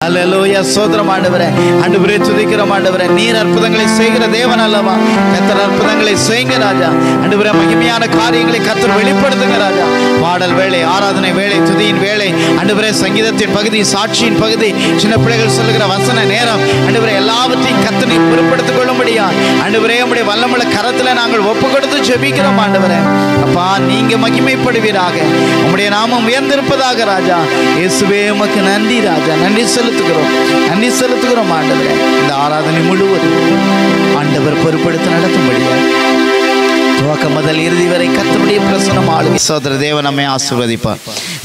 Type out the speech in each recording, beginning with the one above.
அல்லேலூயா. சோதரம் ஆண்டவரே, ஆண்டவரே துதிக்கிறோம் ஆண்டவரே. நீர் அற்புதங்களை செய்கிற தேவன் அல்லவா? கர்த்தர் அற்புதங்களை செய்யுங்க ராஜா. ஆண்டவரே, மகிமையான காரியங்களை கர்த்தர் வெளிப்படுத்துங்க ராஜா. பாடல் வேளை, ஆராதனை வேளை, துதியின் வேளை, ஆண்டவரே சங்கீதத்தின் பகுதி, சாட்சியின் பகுதி, சின்ன பிள்ளைகள் சொல்லுகிற வசன நேரம், ஆண்டவரே எல்லாவற்றையும் கர்த்தர் நீர் பொறுப்படுத்திக் கொள்ளும்படியா ஆண்டவரே உம்முடைய வல்லமுள்ள கரத்துல நாங்கள் ஒப்பு கொடுத்து ஜெபிக்கிறோம் ஆண்டவரே. அப்பா, நீங்க மகிமைப்படுவீராக, உம்முடைய நாமம் உயர்ந்திருப்பதாக ராஜா. இயேசுவே உமக்கு நன்றி ராஜா. நன்றி செலுத்துகிறோம், நன்றி செலுத்துகிறோம் ஆண்டவரே. இந்த ஆராதனை முழுவதும் ஆண்டவர் பொறுப்படுத்தி நடத்தும்படியா துவக்கம் முதல் இறுதி வரை கர்த்தருடைய பிரசன்னம் ஆளுகை. சோதர தேவன் நம்மை ஆசீர்வதிப்பார்.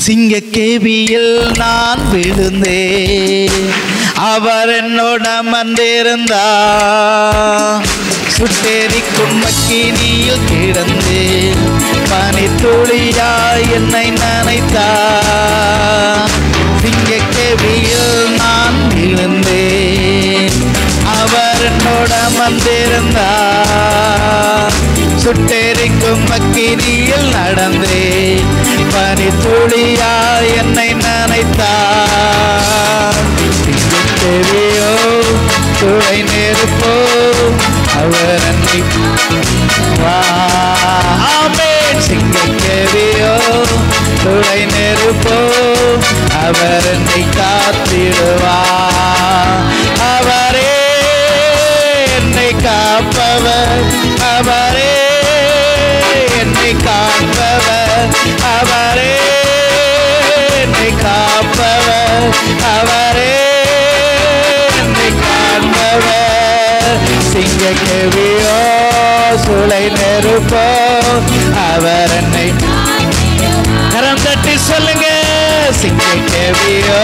சிங்க கேபியில் நான் விழுந்தேன், அவர் என்னோட அமர்ந்திருந்தார். சுட்டெரிக்கும் அக்கினியில் கிடந்தேன், பனி துளியாய் என்னை நனைத்தார். சிங்க கேபியில் நான் விழுந்தேன், அவர் என்னோட அமர்ந்திருந்தார். சுட்டெரிக்கும் அக்கினியில் நடந்தேன், பனி துளியாய் என்னை நனைத்தார். சிங்கக்கேபியோ துளை நெருப்போ அவர் என்னை ஆமென். சிங்கக்கேபியோ துளை நெருப்போ அவர் என்னை காத்திடுவார். அவரே என்னை காப்பவர், அவரே என்னை காப்பவர், அவரே என்னை காப்பவர், அவரே என்னை காப்பவர். சிங்கக்கேபியோ சுளை நெருப்போ அவர் என்னை கரம் தட்டி சொல்லுங்க. சிங்கக்கேபியோ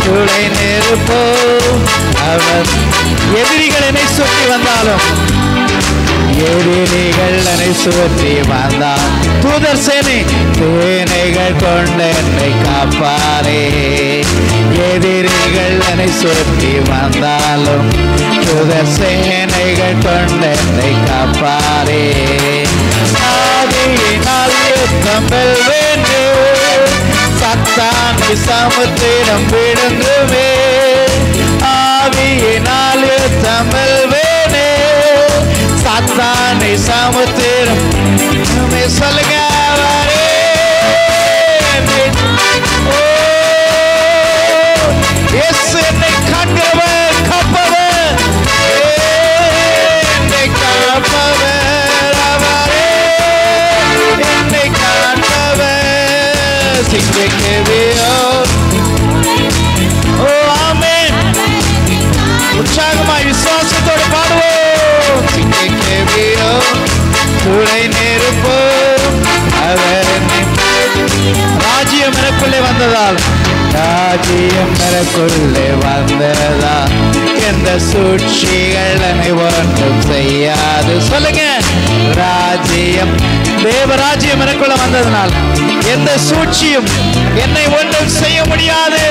சுளை நெருப்போ அவர். எதிரிகள் என்னை சுற்றி வந்தாலும், எதிரிகள் என்னை சுற்றி வந்தால் தூதர் சேனை சேனைகள் கொண்டு என்னை காப்பாரே. எதிரிகள் என்னை சுற்றி வந்தாலும் தூதர் சேனைகள் கொண்டு என்னை காப்பாரே. ஆதியினால் யுத்தம் வெல்வேண்டு, சத்தானை சமுத்திரம் விழுங்குவே. ஆவியினால் யுத்தம் வெல்வேனே, சாத்தானை சமுத்திரம் சொல்லுங்க. அவரே இயேசு என்னை காண்கிறவர், காப்பவர், என்னை காப்பவர், அவரே என்னை காண்பவர். சிங்கக்கேபியோ ஓ ஆமென். உற்சாகமாய் விசுவாசத்தோடு பாடுவோம். சிங்கக்கேபியோ துளை நெருப்போ அவர் என்னை. ராஜ்யம் எனக்குள்ளே வந்ததால், ராஜ்யம் எனக்குள்ளே வந்ததால் எந்த சூழ்ச்சிகள் என்னை ஒன்றும் செய்யாது. சொல்லுங்க. ராஜ்யம், தேவராஜ்யம் எனக்குள்ள வந்ததனால் எந்த சூழ்ச்சியும் என்னை ஒன்றும் செய்ய முடியாது.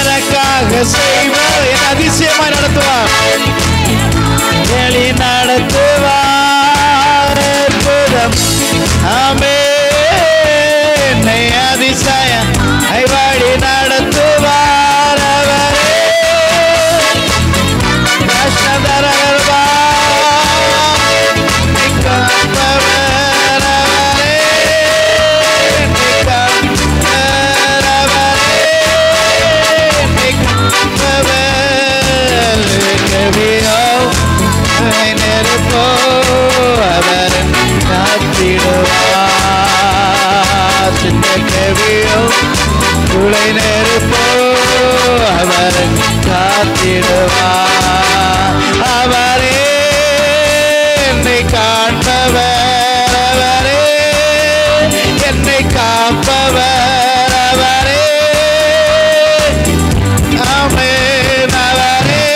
எனக்காக செய்வார், என் அதிசயமாய் நடத்துவார், எளி நடத்துவார். அற்புதம் ஆமென். என்னை அதிசயம் வழி நடத்துவார். அவரே துளை நெருப்போ அவர் காத்திடுவார். அவரே என்னை காண்பவர், அவரே என்னை காப்பவர், அவரே ஆமென். அவரே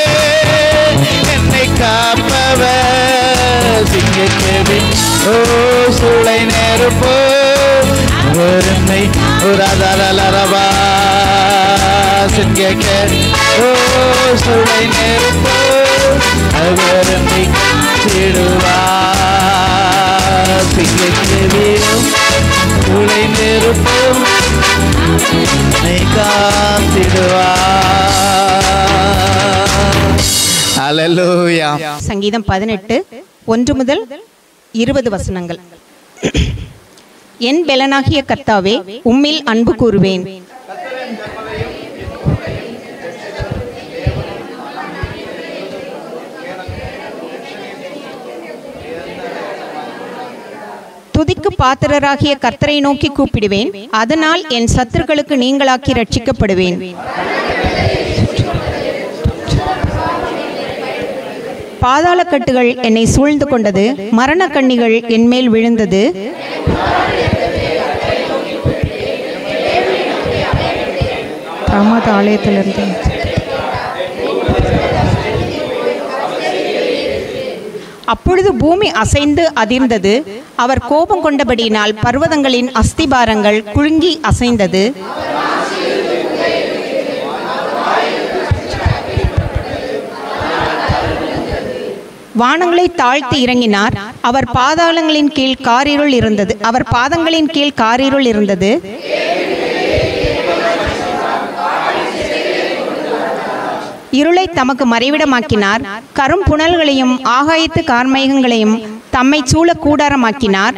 என்னை காப்பவர். சிங்கக்கேபி ஓ சுளை நெருப்போ அவர் என்னை உராதலரபா. சிங்கக்கேபி ஓ சுளை நெருப்போ அவர் என்னை காத்திடுவார். சிங்கக்கேபி சுளை நெருப்போ நீ காத்திடுவார். அல்லேலூயா. சங்கீதம் 18 1 முதல் 20 வசனங்கள். என் பெலனாகிய கர்த்தாவே, உம்மில் அன்பு கூறுவேன். துதிக்கு பாத்திரராகிய கர்த்தரை நோக்கி கூப்பிடுவேன். அதனால் என் சத்துருக்களுக்கு நீங்களாக்கி ரட்சிக்கப்படுவேன். பாதாளக்கட்டுகள் என்னை சூழ்ந்து கொண்டது, மரண கண்ணிகள் என்மேல் விழுந்தது. ஆலயத்திலிருந்து அப்பொழுது பூமி அசைந்து அதிர்ந்தது. அவர் கோபம் கொண்டபடியினால் பர்வதங்களின் அஸ்திபாரங்கள் குலுங்கி அசைந்தது. வானங்களை தாழ்த்தி இறங்கினார். அவர் பாதாளங்களின் கீழ் காரிருள் இருந்தது. அவர் பாதங்களின் கீழ் காரிருள் இருந்தது. இருளை தமக்கு மறைவிடமாக்கினார். கரும் புனல்களையும் ஆகாயத்து கார்மேகங்களையும் தம்மை சூழ கூடாரமாக்கினார்.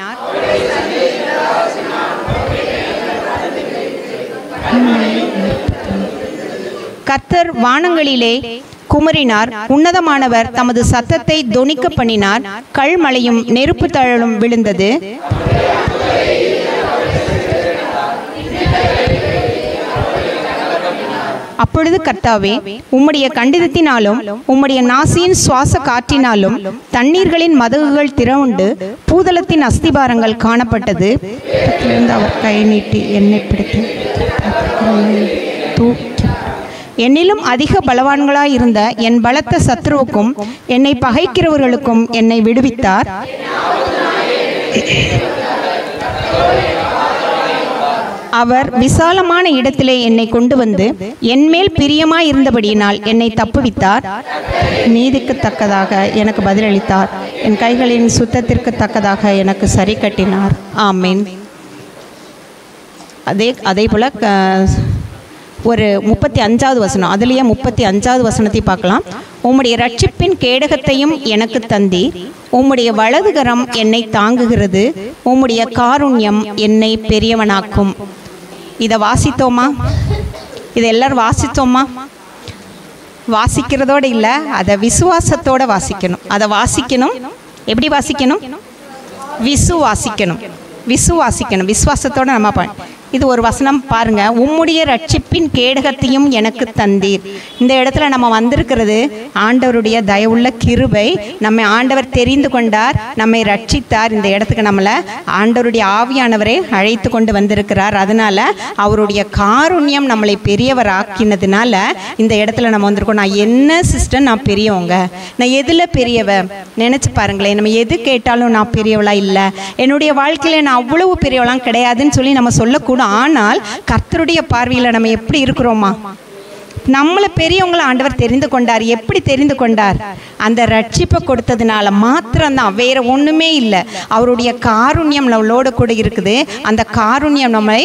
கர்த்தர் வானங்களிலே குமரினார். உன்னதமானவர் தமது சத்தத்தை தொனிக்க பண்ணினார். கல்மழையும் நெருப்பு தழலும் விழுந்தது. அப்பொழுது கர்த்தாவே, உம்முடைய கண்டிதத்தினாலும் உம்முடைய நாசியின் சுவாச காற்றினாலும் தண்ணீர்களின் மதகுகள் திறவுண்டு பூதலத்தின் அஸ்திபாரங்கள் காணப்பட்டது. அவர் கை நீட்டி என்னை பிடித்து என்னிலும் அதிக பலவான்களாயிருந்த என் பலத்த சத்ருவுக்கும் என்னை பகைக்கிறவர்களுக்கும் என்னை விடுவித்தார். அவர் விசாலமான இடத்திலே என்னை கொண்டு வந்து என்மேல் பிரியமாயிருந்தபடியினால் என்னை தப்புவித்தார். நீதிக்கு தக்கதாக எனக்கு பதிலளித்தார். என் கைகளின் சுத்தத்திற்கு தக்கதாக எனக்கு சரி கட்டினார். ஆமீன். அதே போல ஒரு 35வது வசனம், அதுலேயே 35வது வசனத்தை பார்க்கலாம். உம்முடைய ரட்சிப்பின் கேடகத்தையும் எனக்கு தந்தீர். உம்முடைய வலதுகரம் என்னை தாங்குகிறது. உம்முடைய காருண்யம் என்னை பெரியவனாக்கும். இதை வாசித்தோமா? இதை எல்லாரும் வாசித்தோமா? வாசிக்கிறதோடு இல்லை, அதை விசுவாசத்தோடு வாசிக்கணும். அதை வாசிக்கணும். எப்படி வாசிக்கணும்? விசுவாசிக்கணும். விசுவாசத்தோடு நம்ம இது ஒரு வசனம் பாருங்க. உம்முடைய ரட்சிப்பின் கேடகத்தையும் எனக்கு தந்தீர். இந்த இடத்துல நம்ம வந்திருக்கிறது ஆண்டவருடைய தயவுள்ள கிருபை. நம்மை ஆண்டவர் தெரிந்து கொண்டார், நம்மை ரட்சித்தார். இந்த இடத்துக்கு நம்மளை ஆண்டவருடைய ஆவியானவரை அழைத்து கொண்டு வந்திருக்கிறார். அதனால அவருடைய காருண்யம் நம்மளை பெரியவர் ஆக்கினதுனால இந்த இடத்துல நம்ம வந்திருக்கோம். நான் என்ன சிஸ்டர், நான் பெரியவங்க, நான் எதில் பெரியவ நினச்சி பாருங்களேன். நம்ம எது கேட்டாலும் நான் பெரியவளா இல்லை, என்னுடைய வாழ்க்கையில் நான் அவ்வளவு பெரியவளாம் கிடையாதுன்னு சொல்லி நம்ம சொல்லக்கூடாது. ஆனால் கர்த்தருடைய பார்வையில் நம்ம எப்படி இருக்கிறோமா? நம்மளை பெரியவங்களை ஆண்டவர் தெரிந்து கொண்டார். எப்படி தெரிந்து கொண்டார்? அந்த ரட்சிப்பை கொடுத்ததுனால மாத்திரம்தான், வேற ஒன்றுமே இல்லை. அவருடைய காருண்யம் நம்மளோட கூட இருக்குது. அந்த காருண்யம் நம்மை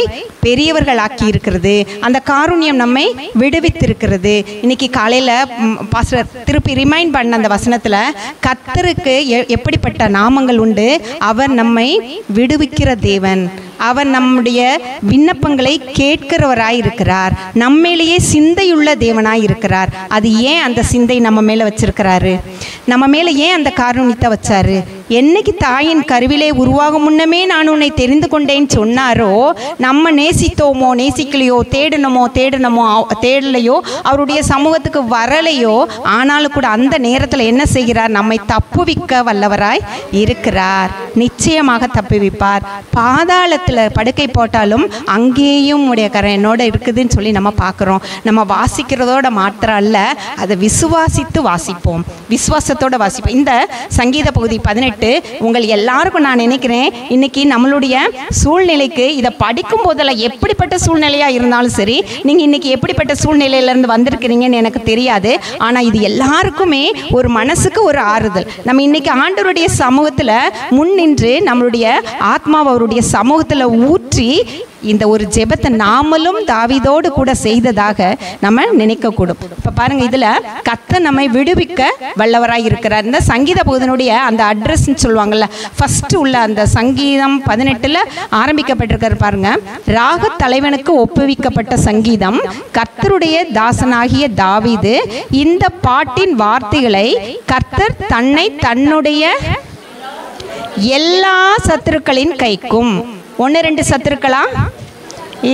பெரியவர்கள் ஆக்கி இருக்கிறது. அந்த காருண்யம் நம்மை விடுவித்திருக்கிறது. இன்னைக்கு காலையில் பாஸ்டர் திருப்பி ரிமைண்ட் பண்ண அந்த வசனத்தில் கர்த்தருக்கு எப்படிப்பட்ட நாமங்கள் உண்டு? அவர் நம்மை விடுவிக்கிற தேவன். அவர் நம்முடைய விண்ணப்பங்களை கேட்கிறவராய் இருக்கிறார். நம்மேலேயே சிந்தையுள்ள தேவனாய் இருக்கிறார். அது ஏன் அந்த சிந்தை நம்ம மேலே வச்சிருக்கிறாரு? நம்ம மேலே ஏன் அந்த காருண்யத்தை வச்சாரு? என்னைக்கு தாயின் கருவிலே உருவாகும் முன்னமே நான் உன்னை தெரிந்து கொண்டேன்னு சொன்னாரோ, நம்ம நேசித்தோமோ நேசிக்கலையோ, தேடலையோ, அவருடைய சமூகத்துக்கு வரலையோ, ஆனாலும் கூட அந்த நேரத்தில் என்ன செய்கிறார்? நம்மை தப்புவிக்க வல்லவராய் இருக்கிறார். நிச்சயமாக தப்புவிப்பார். பாதாளத்தில் படுக்கை போட்டாலும் அங்கேயும் உடைய கரம் என்னோட இருக்குதுன்னு சொல்லி நம்ம பார்க்குறோம். நம்ம வாசிக்கிறதோட மாத்திரம் அல்ல, அதை விசுவாசித்து வாசிப்போம், விசுவாசத்தோட வாசிப்போம். இந்த சங்கீத பகுதி 18 உங்கள் எல்லாருக்கும் நான் நினைக்கிறேன், இன்னைக்கு நம்மளுடைய சூழ்நிலைக்கு இதை படிக்கும் போதெல்லாம் எப்படிப்பட்ட சூழ்நிலையாக இருந்தாலும் சரி, நீங்கள் இன்னைக்கு எப்படிப்பட்ட சூழ்நிலையிலேருந்து வந்திருக்கிறீங்கன்னு எனக்கு தெரியாது. ஆனால் இது எல்லாருக்குமே ஒரு மனசுக்கு ஒரு ஆறுதல். நம்ம இன்னைக்கு ஆண்டவருடைய சமூகத்தில் முன்னின்று நம்மளுடைய ஆத்மாவை அவருடைய சமூகத்தில் ஊற்றி இந்த ஒரு ஜெபத்தை நாமளும் தாவீதோடு கூட செய்ததாக நம்ம நினைக்கக்கூடும். இப்போ பாருங்க, இதில் கர்த்தர் நம்மை விடுவிக்க வல்லவராய் இருக்கிறார். இந்த சங்கீத பகுதியினுடைய அந்த அட்ரஸ்ன்னு சொல்லுவாங்கள்ல, ஃபர்ஸ்ட் உள்ள அந்த சங்கீதம் 18 ஆரம்பிக்கப்பட்டிருக்கிற பாருங்க. ராக தலைவனுக்கு ஒப்புவிக்கப்பட்ட சங்கீதம், கர்த்தருடைய தாசனாகிய தாவீது இந்த பாட்டின் வார்த்தைகளை கர்த்தர் தன்னுடைய எல்லா சத்துருக்களின் கைக்கும், 1-2 சத்துருக்களா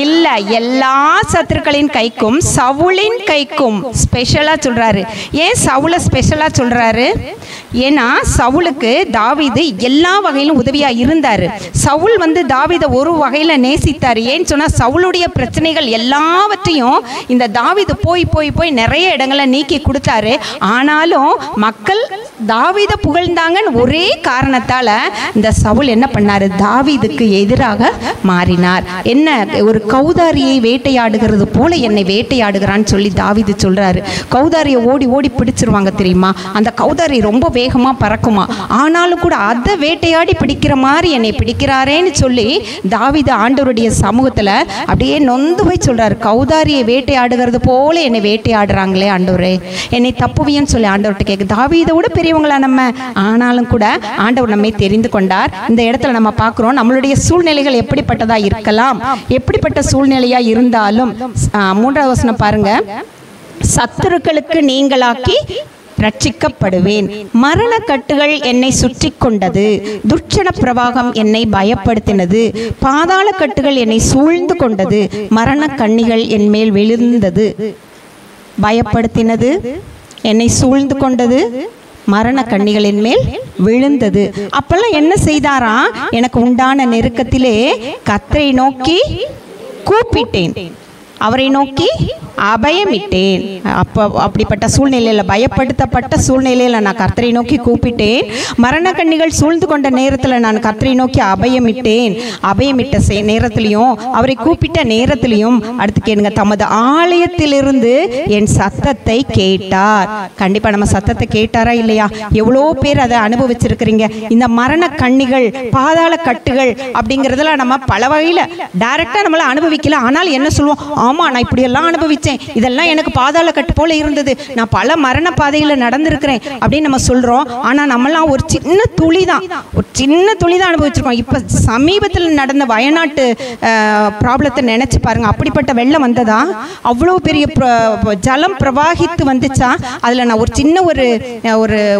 இல்ல, எல்லா சத்துருக்களின் கைக்கும், சவுலின் கைக்கும் ஸ்பெஷலா சொல்றாரு. ஏன் சவுலை ஸ்பெஷலா சொல்றாரு? ஏன்னா சவுலுக்கு தாவீது எல்லா வகையிலும் உதவியா இருந்தாரு. சவுல் தாவீதை ஒரு வகையில நேசித்தாரு. ஏன்னு சொன்னா சவுளுடைய பிரச்சனைகள் எல்லாவற்றையும் இந்த தாவீது போய் போய் போய் நிறைய இடங்களை நீக்கி கொடுத்தாரு. ஆனாலும் மக்கள் தாவீதை புகழ்ந்தாங்கன்னு ஒரே காரணத்தால இந்த சவுல் என்ன பண்ணாரு? தாவீதுக்கு எதிராக மாறினார். என்ன, ஒரு கௌதாரியை வேட்டையாடுகிறது போல என்னை வேட்டையாடுகிறான்னு சொல்லி தாவீது சொல்றாரு. கௌதாரியை ஓடி ஓடி பிடிச்சிருவாங்க தெரியுமா? அந்த கௌதாரி ரொம்ப வேகமா பறக்குமா, ஆனாலும் கூட அதை வேட்டையாடி பிடிக்கிற மாதிரி என்னை பிடிக்கிறாரேன்னு சொல்லி தாவீது ஆண்டவருடைய சமூகத்துல அப்படியே நொந்து போய் சொல்றாரு, கௌதாரியை வேட்டையாடுகிறது போல என்னை வேட்டையாடுறாங்களே ஆண்டவரே, என்னை தப்புவியன்னு சொல்லி ஆண்டவர்கிட்ட கேட்க. தாவீதை விட பெரியவங்களா நம்ம, ஆனாலும் கூட ஆண்டவர் நம்மை தெரிந்து கொண்டார். இந்த இடத்துல நம்ம பார்க்கிறோம், நம்மளுடைய சூழ்நிலைகள் எப்படிப்பட்டதா இருக்கலாம், எப்படிப்பட்ட சூழ்நிலையா இருந்தாலும் 3வது வசனம் பாருங்க. சத்துருக்களுக்கு நீங்களாக்கி ரட்சிக்கப்படுவேன், மரண கட்டுகள் என்னை சுற்றி கொண்டது, துர்ச்சன பிரவாகம் என்னை பயப்படுத்தினது, பாதாள கட்டுகள் என்னை சூழ்ந்து கொண்டது, மரண கண்ணிகள் என் மேல் விழுந்தது, பயப்படுத்தினது, என்னை சூழ்ந்து கொண்டது, மரண கண்ணிகளின் மேல் விழுந்தது. அப்பெல்லாம் என்ன செய்தாரா? எனக்கு உண்டான நெருக்கத்திலே கர்த்தரை நோக்கி கூப்பிட்டேன், அவரை நோக்கி அபயமிட்டேன். அப்படிப்பட்ட சூழ்நிலையில், பயப்படுத்தப்பட்ட சூழ்நிலையில் நான் கர்த்தரை நோக்கி கூப்பிட்டேன். மரண கண்ணிகள் சூழ்ந்து கொண்ட நேரத்தில் நான் கர்த்தரை நோக்கி அபயமிட்டேன். அபயமிட்ட நேரத்திலையும், அவரை கூப்பிட்ட நேரத்திலையும், அடுத்து கேளுங்க, தமது ஆலயத்திலிருந்து என் சத்தத்தை கேட்டார். கண்டிப்பா நம்ம சத்தத்தை கேட்டாரா இல்லையா? எவ்வளோ பேர் அதை அனுபவிச்சிருக்கிறீங்க. இந்த மரண கண்ணிகள், பாதாள கட்டுகள் அப்படிங்கிறதுல நம்ம பல வகையில் டைரக்டா நம்மள அனுபவிக்கல. ஆனால் என்ன சொல்லுவோம்? ஆமா, நான் இப்படியெல்லாம் அனுபவிச்சேன், இதெல்லாம் எனக்கு பாதாள கட்டு போல இருந்தது, நான் பல மரண பாதையில் நடந்திருக்கிறேன் அப்படின்னு நம்ம சொல்றோம். ஆனா நம்மளாம் ஒரு சின்ன துளி தான் அனுபவிச்சிருக்கோம். இப்ப சமீபத்தில் நடந்த வயநாட்டு ப்ராப்ளத்தை நினைச்சு பாருங்க. அப்படிப்பட்ட வெள்ளம் வந்ததா, அவ்வளவு பெரிய ஜலம் பிரவாகித்து வந்துச்சா. அதுல நான் ஒரு சின்ன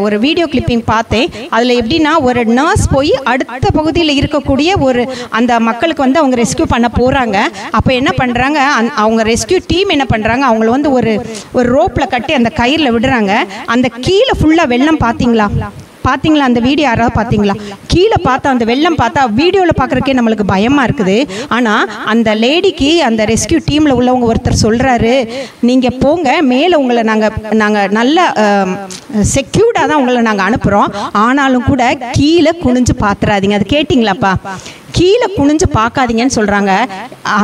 ஒரு வீடியோ கிளிப்பிங் பார்த்தேன். அதுல எப்படின்னா, ஒரு நர்ஸ் போய் அடுத்த பகுதியில் இருக்கக்கூடிய அந்த மக்களுக்கு அவங்க ரெஸ்கியூ பண்ண போறாங்க. அப்ப என்ன பண்றாங்க, அவங்க ரெஸ்கியூ டீம் என்ன பண்றாங்க, அவங்கள ஒரு ரோப்ல கட்டி அந்த கயிறுல விடுறாங்க. அந்த கீழே ஃபுல்லா வெள்ளம் பாத்தீங்களா? அந்த வீடியோ யாராவது பார்த்தீங்களா? கீழே பார்த்தா அந்த வெள்ளம் பார்த்தா வீடியோவில் பார்க்குறக்கே நம்மளுக்கு பயமாக இருக்குது. ஆனால் அந்த லேடிக்கு அந்த ரெஸ்கியூ டீமில் உள்ளவங்க ஒருத்தர் சொல்கிறாரு, நீங்கள் போங்க மேலே, உங்களை நாங்கள் நல்ல செக்யூர்டாக தான் உங்களை நாங்கள் அனுப்புகிறோம், ஆனாலும் கூட கீழே குனிஞ்சு பார்த்துறாதீங்க. அது கேட்டிங்களாப்பா? கீழே குனிஞ்சு பார்க்காதீங்கன்னு சொல்கிறாங்க.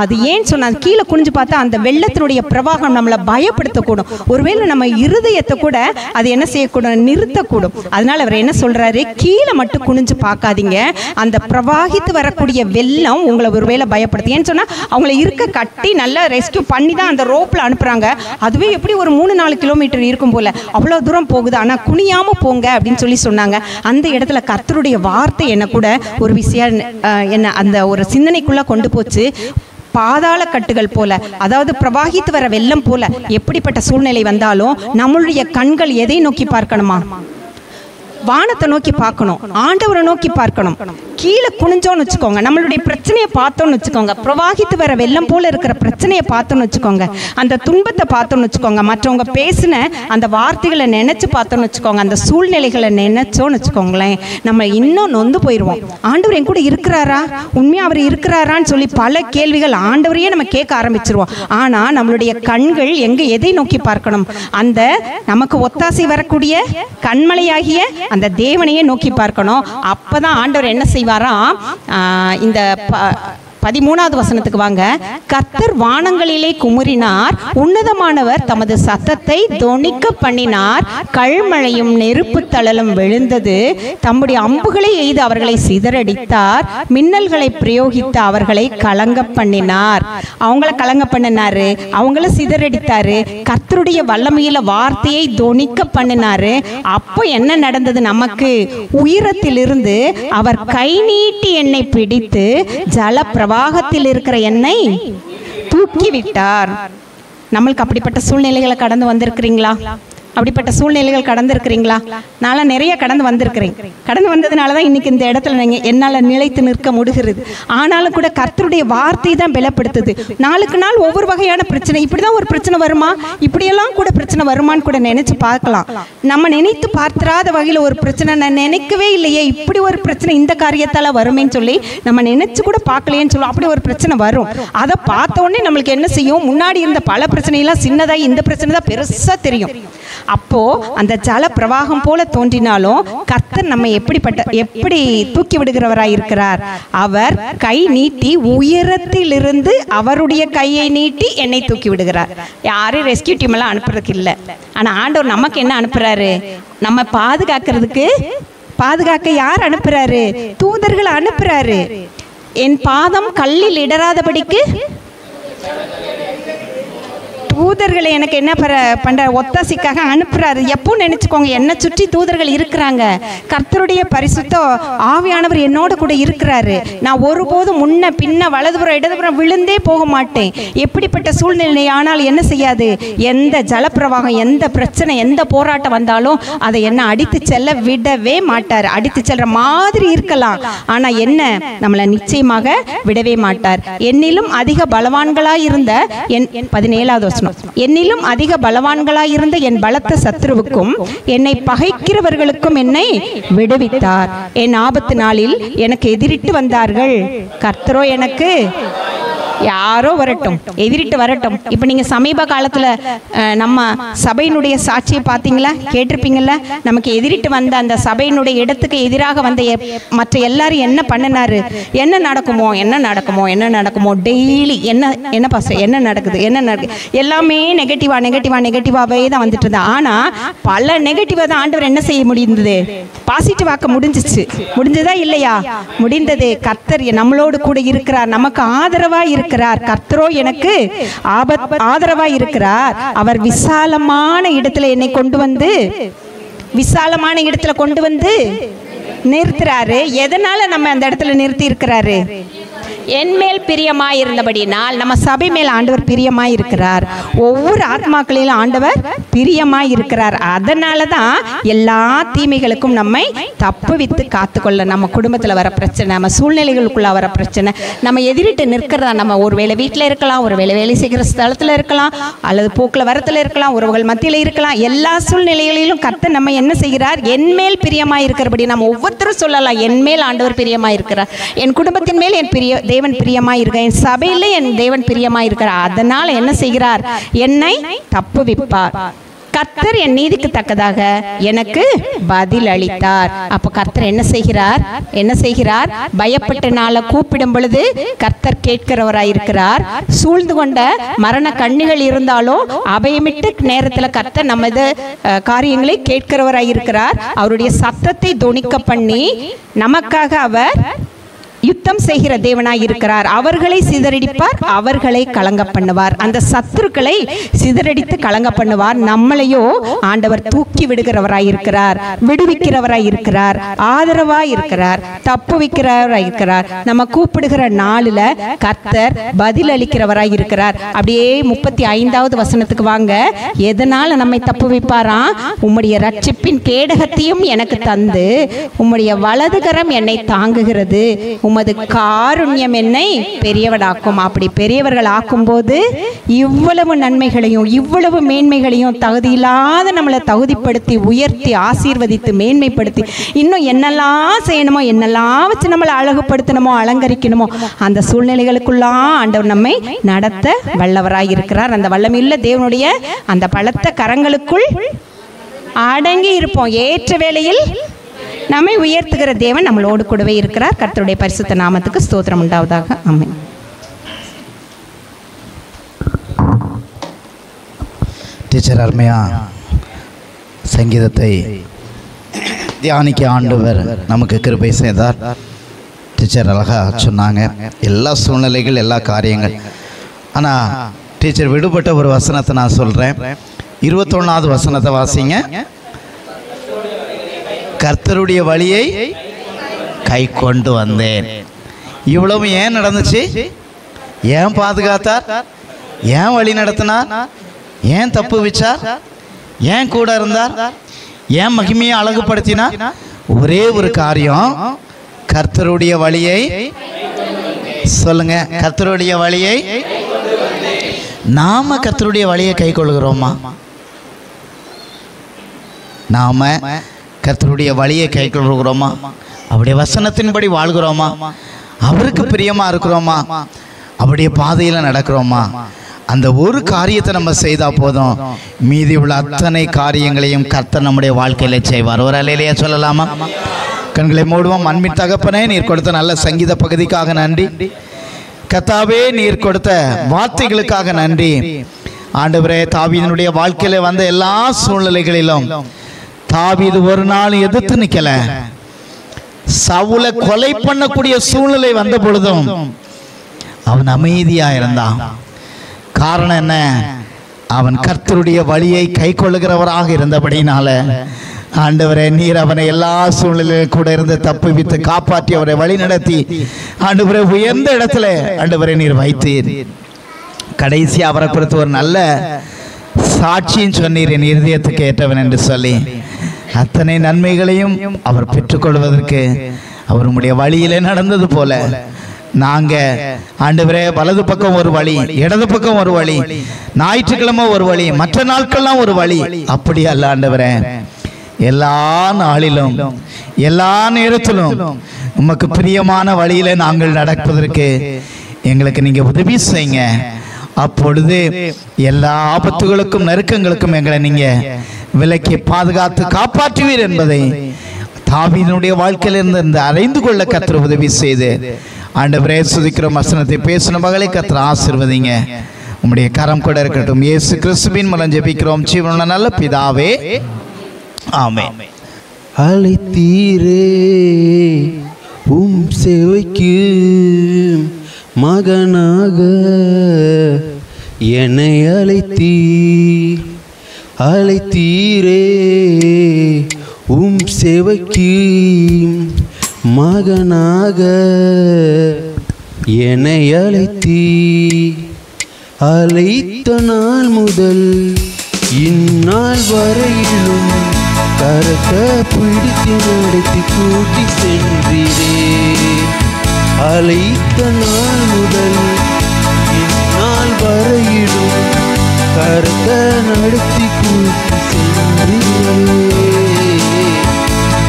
அது ஏன்னு சொன்னால், கீழே குனிஞ்சு பார்த்தா அந்த வெள்ளத்தினுடைய பிரவாகம் நம்மளை பயப்படுத்தக்கூடும். ஒருவேளை நம்ம இருதயத்தை கூட அது என்ன செய்யக்கூடும்? நிறுத்தக்கூடும். அதனால அவர் என்ன சொல்கிறாரு? கீழே மட்டும் குனிஞ்சு பார்க்காதீங்க, அந்த பிரவாகித்து வரக்கூடிய வெள்ளம் உங்களை ஒருவேளை பயப்படுத்து. ஏன்னு சொன்னால், அவங்கள இருக்க கட்டி நல்லா ரெஸ்கியூ பண்ணி தான் அந்த ரோப்பில் அனுப்புகிறாங்க. அதுவே எப்படி ஒரு 3-4 கிலோமீட்டர் இருக்கும் போல், அவ்வளோ தூரம் போகுது. ஆனால் குனியாமல் போங்க அப்படின்னு சொல்லி சொன்னாங்க. அந்த இடத்துல கர்த்தருடைய வார்த்தை என்ன கூட ஒரு விஷயம் என்ன அந்த ஒரு சிந்தனைக்குள்ள கொண்டு போச்சு. பாதாள கட்டுகள் போல, அதாவது பிரவாகித்து வர வெள்ளம் போல எப்படிப்பட்ட சூழ்நிலை வந்தாலும் நம்மளுடைய கண்கள் எதை நோக்கி பார்க்கணுமா? வானத்தை நோக்கி பார்க்கணும், ஆண்டவரை நோக்கி பார்க்கணும். கீழே குனிஞ்சோன்னு வச்சுக்கோங்க, நம்மளுடைய பிரச்சனையை பார்த்தோன்னு வச்சுக்கோங்க, பிரவாகித்து வர வெள்ளம் போல இருக்கிற பிரச்சனையை பார்த்தோன்னு வச்சுக்கோங்க, அந்த துன்பத்தை பார்த்தோன்னு வச்சுக்கோங்க, மற்றவங்க பேசின அந்த வார்த்தைகளை நினைச்சு பார்த்தோன்னு வச்சுக்கோங்க, அந்த சூழ்நிலைகளை நினைச்சோன்னு வச்சுக்கோங்களேன், நம்ம இன்னும் நொந்து போயிடுவோம். ஆண்டவர் என் கூட இருக்கிறாரா, உண்மையாக அவர் இருக்கிறாரான்னு சொல்லி பல கேள்விகள் ஆண்டவரையே நம்ம கேட்க ஆரம்பிச்சிருவோம். ஆனால் நம்மளுடைய கண்கள் எங்கே எதை நோக்கி பார்க்கணும்? அந்த நமக்கு ஒத்தாசை வரக்கூடிய கண்மலையாகிய அந்த தேவனையே நோக்கி பார்க்கணும். அப்பதான் ஆண்டவர் என்ன செய்வாராம், இந்த 13வது வசனத்துக்கு வாங்க. கர்த்தர் வானங்களிலே குமுறினார், உன்னதமானவர் தமது சத்தத்தை தொனிக்க பண்ணினார், கல்மழையும் நெருப்பு தழலும் விழுந்தது, தம்முடைய அம்புகளை எய்து அவர்களை சிதறடித்தார், மின்னல்களை பிரயோகித்து அவர்களை கலங்க பண்ணினார். அவங்கள கலங்க பண்ணினாரு, அவங்கள சிதறடித்தாரு. கர்த்தருடைய வல்லமையில வார்த்தையை தொனிக்க பண்ணினாரு. அப்போ என்ன நடந்தது? நமக்கு உயரத்திலிருந்து அவர் கை நீட்டி என்னை பிடித்து ஜல பிரவாகத்தில் இருக்கிற என்னை தூக்கி விட்டார். நம்மளுக்கு அப்படிப்பட்ட சூழ்நிலைகளை கடந்து வந்திருக்கிறீங்களா? அப்படிப்பட்ட சூழ்நிலைகள் கடந்திருக்கிறீங்களா? நான் நிறைய கடந்து வந்திருக்கிறேன். கடந்து வந்ததுனால தான் இன்னைக்கு இந்த இடத்துல என்னால் நிலைத்து நிற்க முடிகிறது. ஆனாலும் கூட கர்த்தருடைய வார்த்தை தான் பலப்படுத்துது. நாளுக்கு நாள் ஒவ்வொரு வகையான பிரச்சனை. இப்படிதான் ஒரு பிரச்சனை வருமா, இப்படியெல்லாம் கூட பிரச்சனை வருமானு கூட நினைச்சு பார்க்கலாம். நம்ம நினைத்து பார்த்திராத வகையில் ஒரு பிரச்சனை, நான் நினைக்கவே இல்லையே இப்படி ஒரு பிரச்சனை இந்த காரியத்தால் வருமேன்னு சொல்லி நம்ம நினைச்சு கூட பார்க்கலையேன்னு சொல்லுவோம். அப்படி ஒரு பிரச்சனை வரும். அதை பார்த்த உடனே நம்மளுக்கு என்ன செய்யும்? முன்னாடி இருந்த பல பிரச்சனையெல்லாம் சின்னதாகி இந்த பிரச்சனை தான் பெருசாக தெரியும். அப்போ அந்த ஜல பிரவாகம் போல தோன்றினாலும் கர்த்தர் நம்ம எப்படி தூக்கி விடுகிறவராய் இருக்கிறார். அவர் கை நீட்டி உயரத்திலிருந்து அவருடைய கையை நீட்டி என்னை தூக்கி விடுகிறார். யாரும் ரெஸ்கியூ டீம் எல்லாம் அனுப்புறதுக்கு இல்லை. ஆனா ஆண்டவர் நமக்கு என்ன அனுப்புறாரு? நம்ம பாதுகாக்க யார் அனுப்புறாரு? தூதர்கள் அனுப்புறாரு. என் பாதம் கல்லில் இடராதபடிக்கு தூதர்களை எனக்கு என்ன பண்ற ஒத்தாசைக்காக அனுப்புறாரு. எப்போ நினைச்சுக்கோங்க, என்னை சுற்றி தூதர்கள் இருக்கிறாங்க. கர்த்தருடைய பரிசுத்த ஆவியானவர் என்னோட கூட இருக்கிறாரு. நான் ஒருபோதும் முன்ன பின்ன வலதுபுறம் இடதுபுறம் விழுந்தே போக மாட்டேன். எப்படிப்பட்ட சூழ்நிலை ஆனால் என்ன செய்யாது? எந்த ஜலப்பிரவாகம், எந்த பிரச்சனை, எந்த போராட்டம் வந்தாலும் அதை என்ன அடித்து செல்ல விடவே மாட்டார். அடித்து செல்ற மாதிரி இருக்கலாம், ஆனா என்ன நம்மளை நிச்சயமாக விடவே மாட்டார். என்னிலும் அதிக பலவான்களாயிருந்த 17வது வசனம், என்னிலும் அதிக பலவான்களாயிருந்த என் பலத்த சத்துருவுக்கும் என்னை பகைக்கிறவர்களுக்கும் என்னை விடுவித்தார். என் ஆபத்து நாளில் எனக்கு எதிரிட்டு வந்தார்கள். கர்த்தரோ எனக்கு யாரோ வரட்டும், எதிரிட்டு வரட்டும். இப்போ நீங்கள் சமீப காலத்தில் நம்ம சபையினுடைய சாட்சியை பார்த்தீங்களா, கேட்டிருப்பீங்களா? நமக்கு எதிரிட்டு வந்த அந்த சபையினுடைய இடத்துக்கு எதிராக வந்த மற்ற எல்லாரும் என்ன பண்ணினாரு? என்ன நடக்குமோ டெய்லி என்ன பாஸ்டர் என்ன நடக்குது எல்லாமே நெகட்டிவாகவே தான் வந்துட்டு இருந்தா. ஆனால் பல நெகட்டிவாக தான் ஆண்டவர் என்ன செய்ய முடிந்தது? பாசிட்டிவாக்க முடிஞ்சதா இல்லையா? முடிந்தது. கர்த்தர் நம்மளோடு கூட இருக்கிறார், நமக்கு ஆதரவாக இருக்கிறார். கர்த்தரோ எனக்கு ஆதரவாக இருக்கிறார். அவர் விசாலமான இடத்துல என்னை கொண்டு வந்து நிறுத்துறாரு. எதனால நம்ம அந்த இடத்துல நிறுத்தி இருக்கிறாரு? என் மேல் பிரியமாய் இருந்தபடினால் நம்ம சபை மேல் ஆண்டவர் பிரியமாய் இருக்கிறார். ஒவ்வொரு ஆத்மாக்களிலும் ஆண்டவர் பிரியமாய் இருக்கிறார். அதனால தான் எல்லா தீமைகளுக்கும் நம்மை தப்புவித்து காத்துக்கொள்ள, நம்ம குடும்பத்தில் வர பிரச்சனை, நம்ம சூழ்நிலைகளுக்குள்ள வர பிரச்சனை, நம்ம எதிரிட்டு நிற்கிறதா, நம்ம ஒருவேளை வீட்டில் இருக்கலாம், ஒருவேளை வேலை செய்கிற ஸ்தலத்தில் இருக்கலாம், அல்லது போக்கில் வரத்தில் இருக்கலாம், உறவுகள் மத்தியில் இருக்கலாம். எல்லா சூழ்நிலைகளிலும் கர்த்தர் நம்ம என்ன செய்கிறார்? என் மேல் பிரியமாய் இருக்கிறபடி நம்ம ஒவ்வொருத்தரும் சொல்லலாம், என் மேல் ஆண்டவர் பிரியமாய் இருக்கிறார், என் குடும்பத்தின் மேல் என் தேவன் பிரியமாய் இருக்கிறார், என் சபையில என் தேவன் பிரியமாய் இருக்கிறார். அதனால என்ன செய்கிறார்? என்னை தப்புவிப்பார். கர்த்தர் என் நீதிக்கு தக்கதாக எனக்கு பதில் அளித்தார். அப்ப கர்த்தர் என்ன செய்கிறார்? பயப்பட்ட நாள கூப்பிடும் பொழுது கர்த்தர் கேட்கிறவராயிருக்கிறார். சூழ்ந்து கொண்ட மரண கண்ணிகள் இருந்தாலும் அபயமிட்டு நேரத்தில் கர்த்தர் நமது காரியங்களை கேட்கிறவராயிருக்கிறார். அவருடைய சத்தத்தை தொனிக்க பண்ணி நமக்காக அவர் யுத்தம் செய்கிற தேவனாய் இருக்கிறார். அவர்களை சிதறடிப்பார், அவர்களை கலங்க பண்ணுவார். அந்த சத்துருக்களை சிதறடித்து கலங்க பண்ணுவார். நம்மளையோ ஆண்டவர் தூக்கி விடுகிறவராய் இருக்கிறார், விடுவிக்கிறவராய் இருக்கிறார், ஆதரவாய் இருக்கிறார், தப்புவிக்கிறவராய் இருக்கிறார். நம்ம கூப்பிடுகிற நாளில் கர்த்தர் பதில் அளிக்கிறவராய் இருக்கிறார். அப்படியே 35வது வசனத்துக்கு வாங்க. எதனால நம்மை தப்புவிப்பாராம்? உம்முடைய ரட்சிப்பின் கேடகத்தையும் எனக்கு தந்து உம்முடைய வலதுகரம் என்னை தாங்குகிறது, உமது காருண்யம் என்னை பெரியவனாக்கும். அப்படி பெரியவர்கள் ஆக்கும்போது இவ்வளவு நன்மைகளையும் இவ்வளவு மேன்மைகளையும் தகுதியில்லாத நம்மளை தகுதிப்படுத்தி உயர்த்தி ஆசீர்வதித்து மேன்மைப்படுத்தி இன்னும் என்னெல்லாம் செய்யணுமோ, என்னெல்லாம் வச்சு நம்மளை அழகுபடுத்தணுமோ, அலங்கரிக்கணுமோ, அந்த சூழ்நிலைகளுக்குள்ளாம் ஆண்டவர் நம்மை நடத்த வல்லவராய் இருக்கிறார். அந்த வல்லமையுள்ள தேவனுடைய அந்த பலத்த கரங்களுக்குள் அடங்கி இருப்போம். ஏற்ற வேளையில் நம்மை உயர்த்துகிற தேவன் நம்மளோடு கூடவே இருக்கிறார். கர்த்தருடைய பரிசுத்த நாமத்துக்கு ஸ்தோத்திரம் உண்டாவதாக. ஆமென். டீச்சர் அருமையாக சங்கீதத்தை தியானிக்க ஆண்டவர் நமக்கு கிருபை செய்தார். டீச்சர் அழகாக சொன்னாங்க எல்லா சூழ்நிலைகள், எல்லா காரியங்கள். ஆனால் டீச்சர் விடுபட்ட ஒரு வசனத்தை நான் சொல்கிறேன். 21வது வசனத்தை வாசிங்க. கர்த்தருடைய வழியை கை கொண்டு வந்தேன். இவ்வளவு ஏன் நடந்துச்சு? ஏன் பாதுகாத்தார்? ஏன் வழி நடத்தினார்? ஏன் தப்பு வச்சார்? ஏன் கூட இருந்தார்? ஏன் மகிமையை அழகுபடுத்தினார்? ஒரே ஒரு காரியம், கர்த்தருடைய வழியை சொல்லுங்க. கர்த்தருடைய வழியை நாம கர்த்தருடைய வழியை கை கொள்கிறோமா? நாம கர்த்தருடைய வழியை கை கொள்கிறோமா? அவருடைய வசனத்தின்படி வாழ்கிறோமா? அவருக்கு பிரியமா இருக்கிறோமா? அவருடைய பாதையில் நடக்கிறோமா? அந்த ஒரு காரியத்தை நம்ம செய்தால் போதும், மீதி உள்ள அத்தனை காரியங்களையும் கர்த்தர் நம்முடைய வாழ்க்கையில் செய்வார். ஒரு அலையிலேயே சொல்லலாமா? கண்களை மூடுவோம். அன்பின் தகப்பனே, நீர் கொடுத்த நல்ல சங்கீத பகுதிக்காக நன்றி. கர்த்தாவே, நீர் கொடுத்த வார்த்தைகளுக்காக நன்றி. ஆண்டவரே, தாவீதினுடைய வாழ்க்கையில் வந்த எல்லா சூழ்நிலைகளிலும் தாவீது ஒரு நாள் எதிர்த்து நிற்கல. சவுலை கொலை பண்ணக்கூடிய சூழ்நிலை வந்த பொழுதும் அவன் அமைதியா இருந்தான். காரணம் என்ன? அவன் கர்த்தருடைய வழியை கை கொள்ளுகிறவராக இருந்தபடினால ஆண்டவரே, நீர் அவனை எல்லா சூழ்நிலையிலும் கூட இருந்து தப்புவித்து காப்பாற்றி அவரை வழி நடத்தி ஆண்டவரே உயர்ந்த இடத்துல ஆண்டவரை நீர் வைத்தீர். கடைசி அவரை குறித்து ஒரு நல்ல சாட்சியும் சொன்னீர், என் இருதயத்துக்கு ஏற்றவன் என்று சொல்லி. அத்தனை நன்மைகளையும் அவர் பெற்றுக்கொள்வதற்கு அவர் உம்முடைய வழியிலே நடந்தது போல நாங்க ஆண்டவரே வலது பக்கம் ஒரு வழி, இடது பக்கம் ஒரு வழி, ஞாயிற்றுக்கிழமை ஒரு வழி, மற்ற நாட்கள்லாம் ஒரு வழி, அப்படி அல்ல ஆண்டவரே. எல்லா நாளிலும் எல்லா நேரத்திலும் உமக்கு பிரியமான வழியில நாங்கள் நடப்பதற்கு எங்களுக்கு நீங்க உதவி செய்யுங்க. அப்பொழுது எல்லா ஆபத்துகளுக்கும் நெருக்கங்களுக்கும் எங்களை நீங்க விலக்கி பாதுகாத்து காப்பாற்றுவீர் என்பதை தாவீதினுடைய வாழ்க்கையிலிருந்து இந்த அறிந்து கொள்ள கர்த்தர் உதவி செய்து ஆண்டவரே சுதிக்கிற வசனத்தை பேசின மகளை கர்த்தர் ஆசீர்வதிங்க. உம்முடைய கரம் கூட இருக்கட்டும். இயேசு கிறிஸ்துவின் மூலம் ஜெபிக்கிறோம் ஜீவனுள்ள நல்ல பிதாவே, ஆமென். அழைத்தீரே உம் சேவைக்கு மகனாக என்னை அழைத்தீரே உம் சேவைக்கு மகனாக என்னை அழைத்த நாள் முதல் இந்நாள் வரையிலும் கரத்தை பிடித்து நடத்தி கூட்டி சென்றீரே. அழைத்த நாள் முதல் இந்நாள் வரையிலும் கரத்தை நடத்தி கூட்டி சென்றீரே.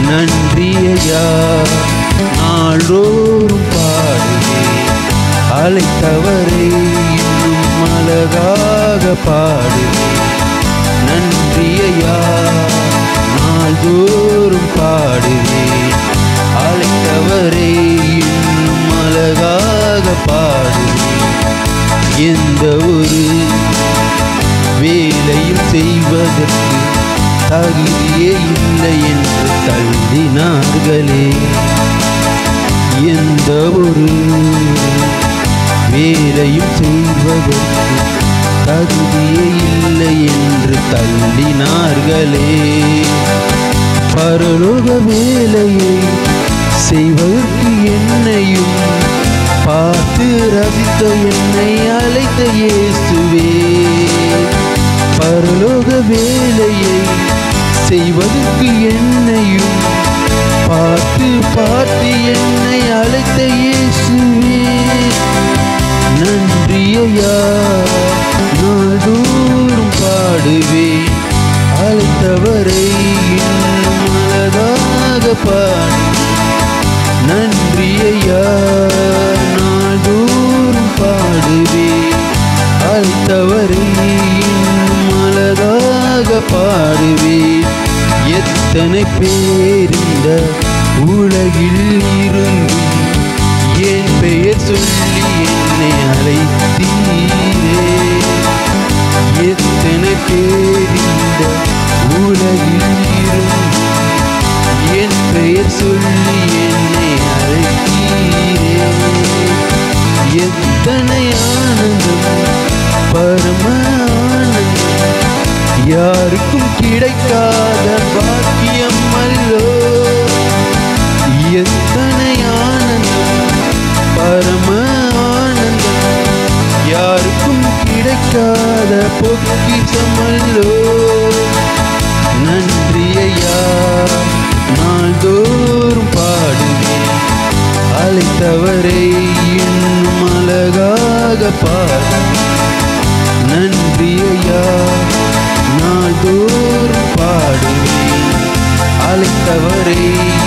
நன்றியா நாளோறும் பாடுவேன், அழைத்தவரை இன்னும் அழகாக பாடுவேன். நன்றியா நாள்தோறும் பாடுவேன், அழைத்தவரை இன்னும் அழகாக பாடுவேன். எந்த ஒரு வேலையும் செய்வதற்கு தகுதியே இல்லை என்று தள்ளினார்களே. எந்த ஒரு வேலையும் செய்வதற்கு தகுதியே இல்லை என்று தள்ளினார்களே. பரலோக வேலையை செய்வதற்கு என்னையும் பார்த்து ரசித்த என்னை அழைத்த இயேசுவே. பரலோக வேலையை செய்வதற்கு என்னையும் பார்த்து என்னை அழைத்த இயேசுவே. நன்றியா நாள்தோறும் பாடுவேன், அழைத்தவரை இன்னும் அழகாக பாடுவேன். நன்றியா நாள்தோறும் பாடுவேன், அழைத்தவரை இன்னும் அழகாக பாடுவேன். எத்தனை பேர் இந்த உலகில் இருந்தும் என் பெயர் சொல்லி என்னை அழைத்தீரே. எத்தனை தெரிந்த உலகில் இருந்து என் பெயர் சொல்லி என்னை அழைத்தீரே. எத்தனை ஆனந்தம், பரம ஆனந்தம், யாருக்கும் கிடைக்காத பாக்கியம் அல்லோ. எத்தனை ஆனந்தம், பரம ஆனந்தம், யாருக்கும் கிடைக்காத பொக்கிஷம் அல்லோ. நன்றி ஐயா, நாள்தோறும் பாடுவேன், அழைத்தவரை இன்னும் அழகாக பாடுவேன். நன்றி ஐயா, நாள்தோறும் பாடுவேன், அழைத்தவரை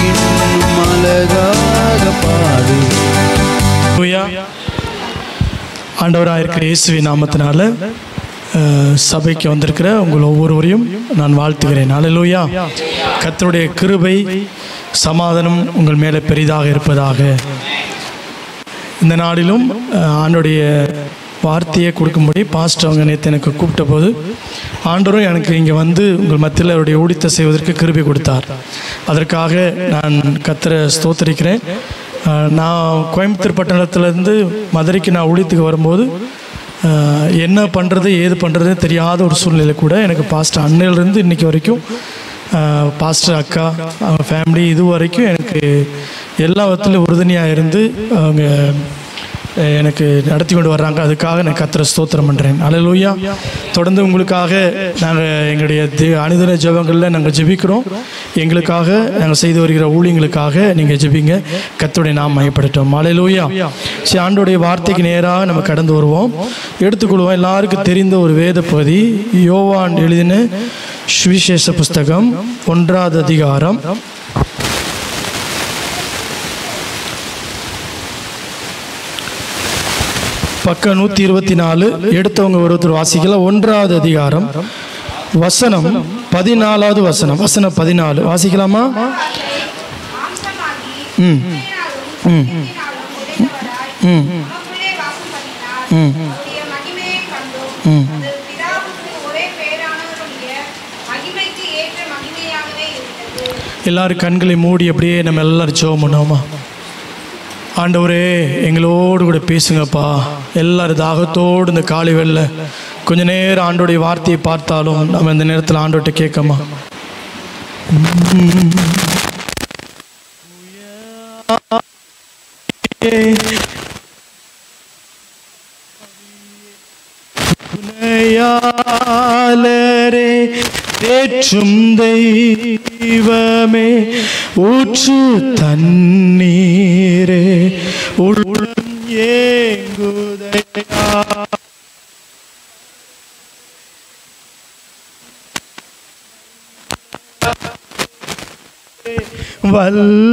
இன்னும் அழகாக பாடுவேன். ஆண்டவராக இருக்கிற இயேசுவின் நாமத்தினால சபைக்கு வந்திருக்கிற உங்கள் ஒவ்வொருவரையும் நான் வாழ்த்துகிறேன். அல்லேலூயா. கர்த்தருடைய கிருபை சமாதானம் உங்கள் மேலே பெரிதாக இருப்பதாக. இந்த நாளிலும் ஆண்டோடைய வார்த்தையை கொடுக்கும்படி பாஸ்டர் அவங்க நேற்று எனக்கு கூப்பிட்ட போது ஆண்டவரும் எனக்கு இங்கே வந்து உங்கள் மத்தியில் அவருடைய ஊழியத்தை செய்வதற்கு கிருபை கொடுத்தார். அதற்காக நான் கர்த்தரை ஸ்தோத்திரிக்கிறேன். நான் கோயம்புத்தூர் பட்டணத்திலேருந்து மதுரைக்கு நான் ஊழியத்துக்கு வரும்போது என்ன பண்ணுறது ஏது பண்ணுறதுன்னு தெரியாத ஒரு சூழ்நிலை கூட எனக்கு பாஸ்டர் அன்னையிலேருந்து இன்றைக்கி வரைக்கும் பாஸ்டர் அக்கா அவங்க ஃபேமிலி இது வரைக்கும் எனக்கு எல்லா விதத்துலையும் உறுதுணையாக இருந்து அவங்க எனக்கு நடத்தி கொண்டு வர்றாங்க. அதுக்காக நான் கர்த்தரை ஸ்தோத்திரம் பண்ணுறேன். அல்லேலூயா. தொடர்ந்து உங்களுக்காக நாங்கள் எங்களுடைய அனுதின ஜெபங்களில் நாங்கள் ஜெபிக்கிறோம். எங்களுக்காக நாங்கள் செய்து வருகிற ஊழியங்களுக்காக நீங்கள் ஜெபிங்க. கர்த்தருடைய நாமம் மகிமைப்படட்டும். அல்லேலூயா. சரி, ஆண்டோடைய வார்த்தைக்கு நேராக நம்ம கடந்து வருவோம். எடுத்துக்கொள்வோம். எல்லாருக்கும் தெரிந்த ஒரு வேத பகுதி யோவான் எழுதின சுவிசேஷ புஸ்தகம் 1ஆவது அதிகாரம் பக்கம் 124. எடுத்தவங்க ஒருத்தர் வாசிக்கலாம். 1ஆவது அதிகாரம் வசனம் 14வது வசனம். வசனம் 14 வாசிக்கலாமா? ம் ம் ம் ம் எல்லாரும் கண்களை மூடி அப்படியே நம்ம எல்லாரும் ஜெபம் பண்ணுவோமா? ஆண்டவரே, எங்களோடு கூட பேசுங்கப்பா. எல்லாரும் தாகத்தோடு இந்த காலை வேளையில கொஞ்ச நேரம் ஆண்டோடைய வார்த்தையை பார்த்தாலும் நம்ம இந்த நேரத்தில் ஆண்டோட்ட கேட்கமா? துணையாளரே, தேற்றும் தெய்வமே, ஊற்று தண்ணீரே, உள்ளம் ஏங்குதையா,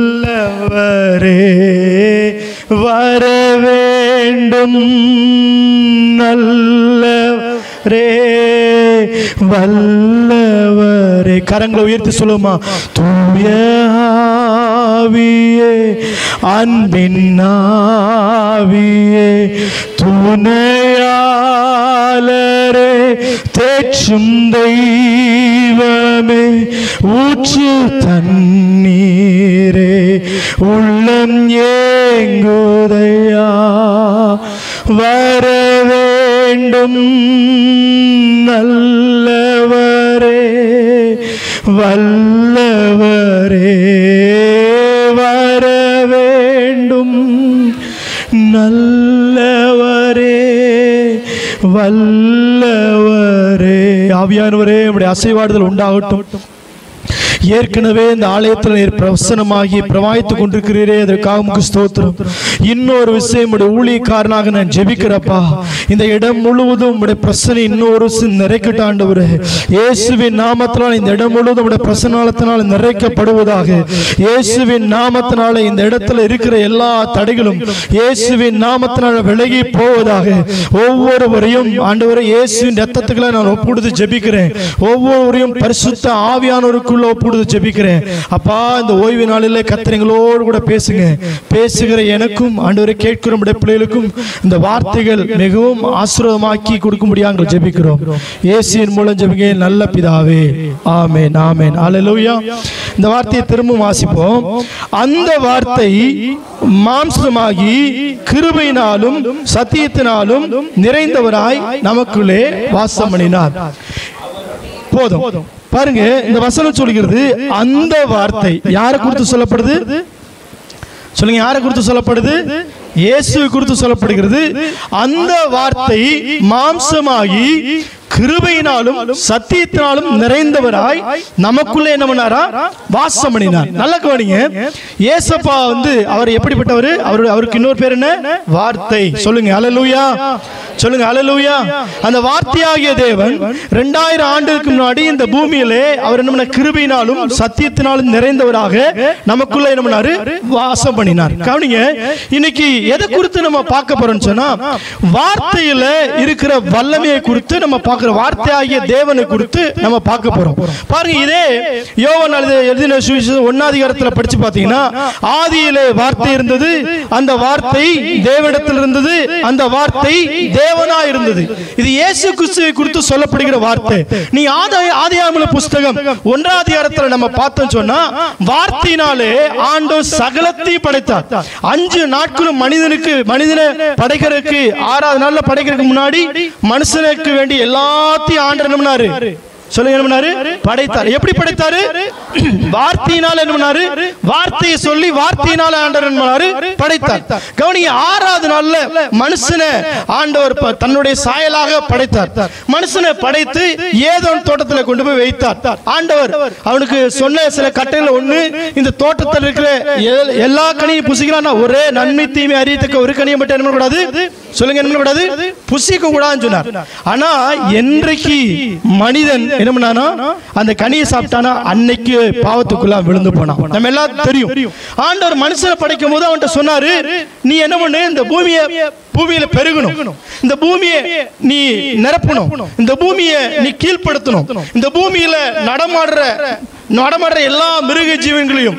வல்லவரே வரவேண்டும், நல்லவரே வல்லவரே. கரங்களை உயர்த்தி சொல்லுமா? தூய ஆவியே, அன்பின் ஆவியே, துணையாளரே, தேற்றும் தெய்வமே, ஊற்று தண்ணீரே, உள்ளம் ஏங்குதையா, வரவேண்டும், நல்லவரே வல்லவரே வரவேண்டும், நல்லவரே வல்லவரே. ஆவியானவரே, உம்முடைய அசைவாடுதல் உண்டாகட்டும். ஏற்கனவே இந்த ஆலயத்தில் நீர் பிரசனமாகி பிரவாய்த்து கொண்டிருக்கிறீரே, அதற்காக உமக்கு ஸ்தோத்திரம். இன்னொரு விஷயம், உடைய ஊழியக்காரனாக நான் ஜெபிக்கிறப்பா, இந்த இடம் முழுவதும் உடைய பிரசனை இன்னொரு நிறைக்கட்ட ஆண்டவரே. இயேசுவின் நாமத்தினால் இந்த இடம் முழுவதும் உடைய பிரசனாலத்தினால் நிறைக்கப்படுவதாக. இயேசுவின் நாமத்தினால இந்த இடத்துல இருக்கிற எல்லா தடைகளும் இயேசுவின் நாமத்தினால் விலகி போவதாக. ஒவ்வொருவரையும் ஆண்டவரே இயேசுவின் இரத்தத்துக்குள்ள நான் ஒப்புடுத்து ஜெபிக்கிறேன். ஒவ்வொருவரையும் பரிசுத்த ஆவியானவருக்குள்ள ஒப்புடுத்து கொடுத்து ஜெபிக்கிறேன். அப்பா, இந்த ஓய்வு நாளில் கர்த்தர் எங்களோடு கூட பேசுங்க. பேசுகிற எனக்கும் ஆண்டவரே கேட்கிற நம்முடைய பிள்ளைகளுக்கும் இந்த வார்த்தைகள் மிகவும் ஆசீர்வாதமாக்கி கொடுக்கும்படியாக ஜெபிக்கிறோம். இயேசுவின் மூலம் ஜெபிங்க நல்ல பிதாவே, ஆமென் ஆமென் ஹல்லேலூயா. இந்த வார்த்தையை திரும்ப வாசிப்போம். அந்த வார்த்தை மாம்சமாகி கிருபையினாலும் சத்தியத்தினாலும் நிறைந்தவராய் நமக்குள்ளே வாசம் பண்ணினார். போதும் பாருங்க, இந்த வசனம் சொல்கிறது அந்த வார்த்தை யாரை குறித்து சொல்லப்படுது? சொல்லுங்க, யாரை குறித்து சொல்லப்படுது? இயேசுவை குறித்து சொல்லப்படுகிறது. அந்த வார்த்தை மாம்சமாகி கிருபையினாலும் சத்தியத்தினாலும் நிறைந்தவராய் நமக்குள்ளே என்ன பண்ணாரா? வாசம் பண்ணினார். நல்ல கவனிங்க, இயேசப்பா அவர் எப்படிப்பட்டவர்? அவருக்கு இன்னொரு பேர் என்ன? வார்த்தை. சொல்லுங்க ஹல்லேலூயா, சொல்லுங்க ஹல்லேலூயா. அந்த வார்த்தையாகிய தேவன் 2000 ஆண்டுகளுக்கு முன்னாடி இந்த பூமியிலே அவர் என்ன பண்ண? கிருபையினாலும் சத்தியத்தினாலும் நிறைந்தவராக நமக்குள்ள என்ன பண்ணாரு? வாசம் பண்ணினார். கவனிங்க, இன்னைக்கு எதை குறித்து நம்ம பார்க்க போறோம்னு சொன்னா, வார்த்தையில இருக்கிற வல்லமையை குறித்து நம்ம பார்க்க, வார்த்தையாகிய தேவனை குறித்து நம்ம பார்க்க போறோம். பாருங்க, இதே யோவான் எழுதின சுவிசேஷம் 1ஆம் அதிகாரத்தில் படிச்சு பார்த்தீங்கன்னா, ஆதியிலே வார்த்தை இருந்தது, அந்த வார்த்தை தேவனிடத்தில் இருந்தது, அந்த வார்த்தை தேவனா இருந்தது. இது இயேசு கிறிஸ்துவை குறித்து சொல்லப்படுகிற வார்த்தை. நீ ஆதியாகம புஸ்தகம் 1ஆம் அதிகாரத்தில் நம்ம பார்த்தோம் சொன்னா, வார்த்தையினாலே ஆண்டவர் சகலத்தையும் படைத்தார். 5 நாட்களும் மனிதனை படைக்கிறதுக்கு 6ஆவது நாள்ல படைக்கிறதுக்கு முன்னாடி மனுஷனுக்கு வேண்டி எல்லாத்தையும் ஆண்டவர் என்ன பண்ணாரு? சொல்லுங்க, என்ன பண்ணாரு? படைத்தார். எப்படி படைத்தாரு? வார்த்தையினால என்ன பண்ணாரு? வார்த்தையை சொல்லி வார்த்தையினால ஆண்டவர் என்ன பண்ணாரு? படைத்தார். கவனிங்க, 6ஆவது நாள்ல மனுஷனை ஆண்டவர் தன்னுடைய சாயலாக படைத்தார். மனுஷனை படைத்து ஏதோன் தோட்டத்தில் கொண்டு போய் வைத்தார். ஆண்டவர் அவனுக்கு சொன்ன சில கட்டளைகள் ஒண்ணு, இந்த தோட்டத்தில் இருக்கிற எல்லா கனியும் புசிக்கலாம், ஒரே நன்மை தீமை அறியத்தக்க ஒரு கனியை மட்டும் என்ன பண்ணக்கூடாது? சொல்லுங்க, என்ன பண்ணக்கூடாது? புசிக்க கூடாதுன்னு சொன்னார். ஆனா என்றைக்கு மனிதன் என்ன பண்ணானா? அந்த கனியை சாப்பிட்டானா அன்னைக்கு பாவத்துக்குள்ள விழுந்து போனான். நம்ம எல்லாரும் தெரியும். ஆண்டவர் மனுஷனை படைக்கும் போது அவன்கிட்ட சொன்னாரு, நீ என்ன பண்ணு? இந்த பூமியில பெருகணும், இந்த பூமியை நீ நிரப்பணும், இந்த பூமியை நீ கீழ்ப்படுத்தணும், இந்த பூமியில நடமாடுற எல்லா மிருக ஜீவன்களையும்,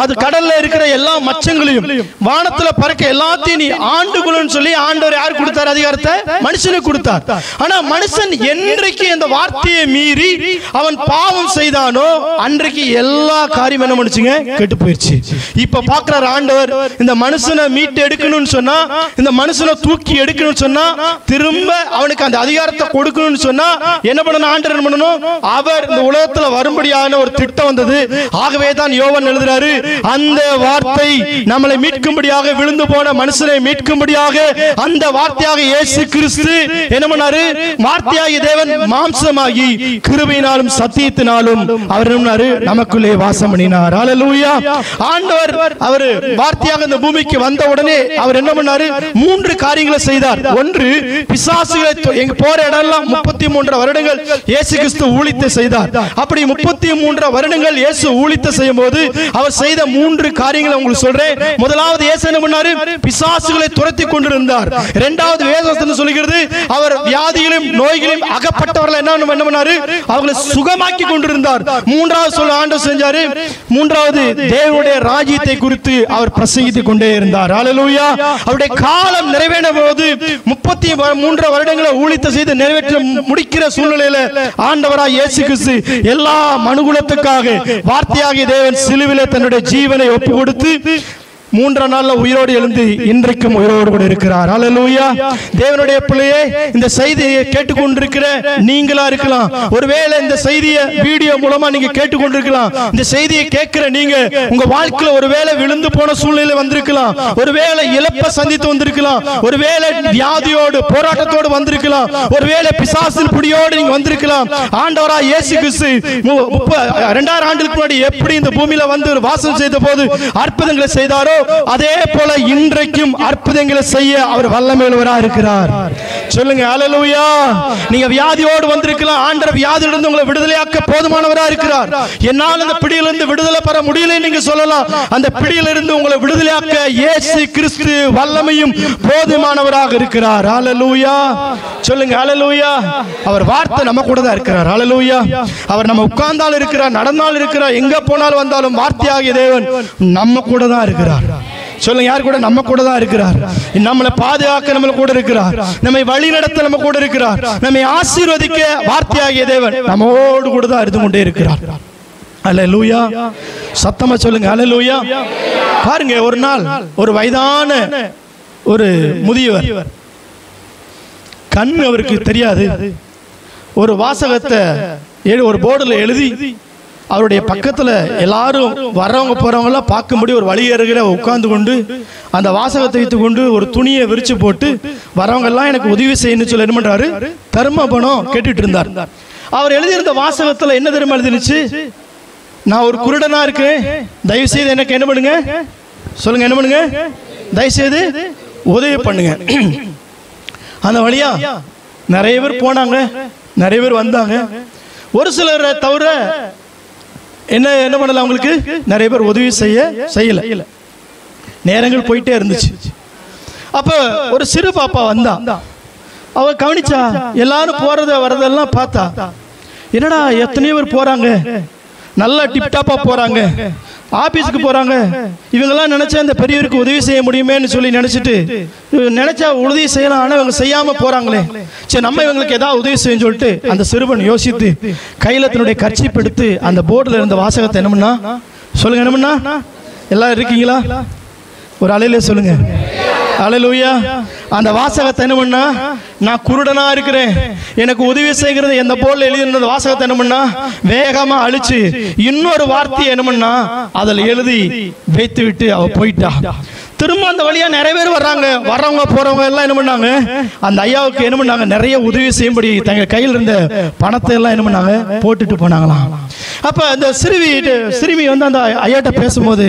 அது கடல்ல இருக்கிற எல்லா மச்சங்களையும், வானத்துல பறக்க எல்லாத்தையும் நீ ஆண்டுகொள்ளுன்னு சொல்லி ஆண்டவர் யார் கொடுத்தார்? அதிகாரத்தை மனுஷனுக்கு கொடுத்தார். ஆனா மனுஷன் என்றைக்கு இந்த வார்த்தையை மீறி அவன் பாவம் செய்தானோ அன்றைக்கு எல்லா காரியம் என்ன பண்ணுச்சுங்க? கெட்டு போயிடுச்சு. இப்ப பாக்குறார் ஆண்டவர், இந்த மனுஷனை மீட்டு எடுக்கணும்னு சொன்னா, இந்த மனுஷனை தூக்கி எடுக்கணும்னு சொன்னா, திரும்ப அவனுக்கு அந்த அதிகாரத்தை கொடுக்கணும்னு சொன்னா என்ன பண்ணணும்? ஆண்டவர் என்ன பண்ணணும்? அவர் இந்த உலகத்துல வரும்படியான ஒரு திட்டம் வந்தது. ஆகவே தான் யோவான் எழுதுறாரு, அந்த வார்த்தை நம்மளை மீட்கும்படியாக, விழுந்து போன மனுஷனை மீட்கும்படியாக அந்த வார்த்தையாக இயேசு கிறிஸ்து என்ன பண்ணாரு? வார்த்தையாகிய தேவன் மாம்சமாகி கிருபையினாலும் சத்தியத்தினாலும் அவர் என்ன நமக்குள்ளே வாசம் பண்ணினார். ஹல்லேலூயா. ஆண்டவர் அவர் வார்த்தையாக இந்த பூமிக்கு வந்த உடனே அவர் என்ன பண்ணாரு? 3 காரியங்களை செய்தார். ஒன்று, பிசாசுகளை எங்க போற இடம்லாம் 33 வருடங்கள் இயேசு கிறிஸ்து ஊழியத்தை செய்தார். அப்படி 33 வருடங்கள் இயேசு ஊழியத்தை செய்யும் போது அவர் செய்த 3 காரியங்களை உங்களுக்கு சொல்றேன். முதலாவது, இயேசு என்ன பண்ணாரு? பிசாசுகளை துரத்தி கொண்டிருந்தார். இரண்டாவது, வேதவசனம் சொல்கிறது, அவர் வியாதிகளையும் நோய்களையும் அகப்பட்டவர்கள் என்ன பண்ணாரு? அவர்களை சுகமாக்கி கொண்டிருந்தார். மூன்றாவது சொல்ல ஆண்டவர் செஞ்சாரு, மூன்றாவது தேவனுடைய ராஜ்யத்தை குறித்து அவர் பிரசங்கித்துக் கொண்டே இருந்தார். ஹல்லேலூயா. அவருடைய காலம் நிறைவேறின போது 33 வருடங்களை ஊழியத்தை செய்து நிறைவேற்ற முடிக்கிற சூழ்நிலையில ஆண்டவராய் இயேசு கிறிஸ்து எல்லா மனுகுலத்துக்காக வார்த்தையாகிய தேவன் சிலுவிலே தன்னுடைய ஜீவனை ஒப்பு கொடுத்து 3ஆம் நாள்ல உயிரோடு எழுந்து இன்றைக்கும் உயிரோடு கூட இருக்கிறார். ஹல்லேலூயா. தேவனுடைய பிள்ளையே, இந்த செய்தியை கேட்டுக்கொண்டிருக்கிற நீங்களா இருக்கலாம், ஒருவேளை இந்த செய்தியை வீடியோ மூலமா நீங்க கேட்டுக்கொண்டிருக்கலாம். இந்த செய்தியை கேட்கிற நீங்க உங்க வாழ்க்கையில ஒருவேளை விழுந்து போன சூழ்நிலை வந்திருக்கலாம், ஒருவேளை இழப்ப சந்தித்து வந்திருக்கலாம், ஒருவேளை வியாதியோடு போராட்டத்தோடு வந்திருக்கலாம், ஒருவேளை பிசாசின் பிடியோடு நீங்க வந்திருக்கலாம். ஆண்டவராய் இயேசு கிறிஸ்து 2000 ஆண்டுகளுக்கு முன்னாடி எப்படி இந்த பூமியில வந்து வாசம் செய்த போது அற்புதங்களை செய்தாரோ, அதே போல இன்றைக்கும் அற்புதங்களை செய்ய அவர் வல்லமையுள்ளவராக இருக்கிறார். சொல்லுங்க ஹல்லேலூயா. நீங்க வியாதியோடு வந்திருக்கலாம். ஆண்டவர் வியாதியிலிருந்து உங்களை விடுதலையாக்க போதுமானவரா இருக்கிறார். என்னால் அந்த பிடியிலிருந்து விடுதலை பெற முடியல நீங்க சொல்லலாம். அந்த பிடியிலிருந்து உங்களை விடுதலையாக்க இயேசு கிறிஸ்து வல்லமையும் போதுமானவராக இருக்கிறார். ஹல்லேலூயா. சொல்லுங்க ஹல்லேலூயா. அவர் வார்த்தை நம்ம கூட தான் இருக்கிறார். ஹல்லேலூயா. அவர் நம்ம உட்கார்ந்தாலும் இருக்கிறார், நடந்தாலும் இருக்கிறார், எங்க போனாலும் வந்தாலும் வார்த்தையாகிய தேவன் நம்ம கூட தான் இருக்கிறார். சொல்லுங்க, யார் கூட? நம்ம கூட தான் இருக்கிறார். நம்மளை பாதுகாக்க நம்ம கூட இருக்கிறார். நம்மை வழி நடத்த நம்ம கூட இருக்கிறார். நம்மை ஆசீர்வதிக்க வார்த்தையாகிய தேவன் நம்மோடு கூட தான் இருந்து கொண்டே இருக்கிறார். ஹல்லேலூயா. சத்தமா சொல்லுங்க ஹல்லேலூயா. பாருங்க, ஒரு நாள் ஒரு வயதான ஒரு முதியவர், கண் அவருக்கு தெரியாது, ஒரு வாசகத்தை ஒரு போர்டில் எழுதி அவருடைய பக்கத்தில் எல்லாரும் வர்றவங்க போறவங்கலாம் பார்க்கும்படி ஒரு வழி அருகில உட்கார்ந்து கொண்டு அந்த வாசகத்தை வைத்துக் கொண்டு ஒரு துணியை விரிச்சு போட்டு வரவங்க எல்லாம் எனக்கு உதவி செய்யணும்னு சொல்லி என்ன பண்றாரு, தர்ம பணம் கேட்டுட்டு இருந்தார். அவர் எழுதியிருந்த வாசகத்தில் என்ன தெரியுமா எழுதிருச்சு? நான் ஒரு குருடனா இருக்கேன், தயவு செய்து எனக்கு என்ன பண்ணுங்க, சொல்லுங்க, என்ன பண்ணுங்க, தயவு செய்து உதவி பண்ணுங்க. அந்த வழியா நிறைய பேர் போனாங்க, நிறைய பேர் வந்தாங்க. ஒரு சிலரை தவிர என்ன பண்ணல, அவங்களுக்கு நிறைய பேர் உதவி செய்யல. நேரங்கள் போயிட்டே இருந்துச்சு. அப்ப ஒரு சிறு பாப்பா வந்தா, அவ கவனிச்சா, எல்லாரும் போறத வரதெல்லாம் பார்த்தா, என்னடா எத்தனையோ பேர் போறாங்க, நல்லா டிப்டாப்பா போறாங்க, ஆபீஸுக்கு போறாங்க, இவங்கெல்லாம் நினைச்சா இந்த பெரியவருக்கு உதவி செய்ய முடியுமேன்னு சொல்லி நினைச்சிட்டு நினைச்சா உதவி செய்யலாம், ஆனா இவங்க செய்யாம போறாங்களே, சரி நம்ம இவங்களுக்கு ஏதாவது உதவி செய்யும் சொல்லிட்டு அந்த சிறுவன் யோசித்து கையில தன்னுடைய கர்ச்சீப் எடுத்து அந்த போர்டுல இருந்த வாசகத்தை என்ன பண்ணா, சொல்லுங்க, என்ன பண்ணா, எல்லாரும் இருக்கீங்களா? ஒரு அலையில சொல்லுங்க ஹல்லேலூயா. அந்த வாசகத்தை என்ன பண்ணா, நான் குருடனா இருக்கிறேன், எனக்கு உதவி செய்கிறது எந்த போல எழுதியிருந்த வாசகத்தை என்ன பண்ணா, வேகமா அழிச்சு இன்னொரு வார்த்தையை என்ன பண்ணா அதில் எழுதி வைத்து விட்டு அவ போயிட்டா. திரும்ப அந்த வழியா நிறைய பேர் வர்றாங்க, வர்றவங்க போறவங்க எல்லாம் என்ன பண்ணாங்க, அந்த ஐயாவுக்கு என்ன பண்ணாங்க, நிறைய உதவி செய்யும்படி தங்க கையில் இருந்த பணத்தை எல்லாம் என்ன பண்ணாங்க, போட்டுட்டு போனாங்களாம். அப்ப அந்த சிறுமி வந்து அந்த ஐயாட்ட பேசும்போது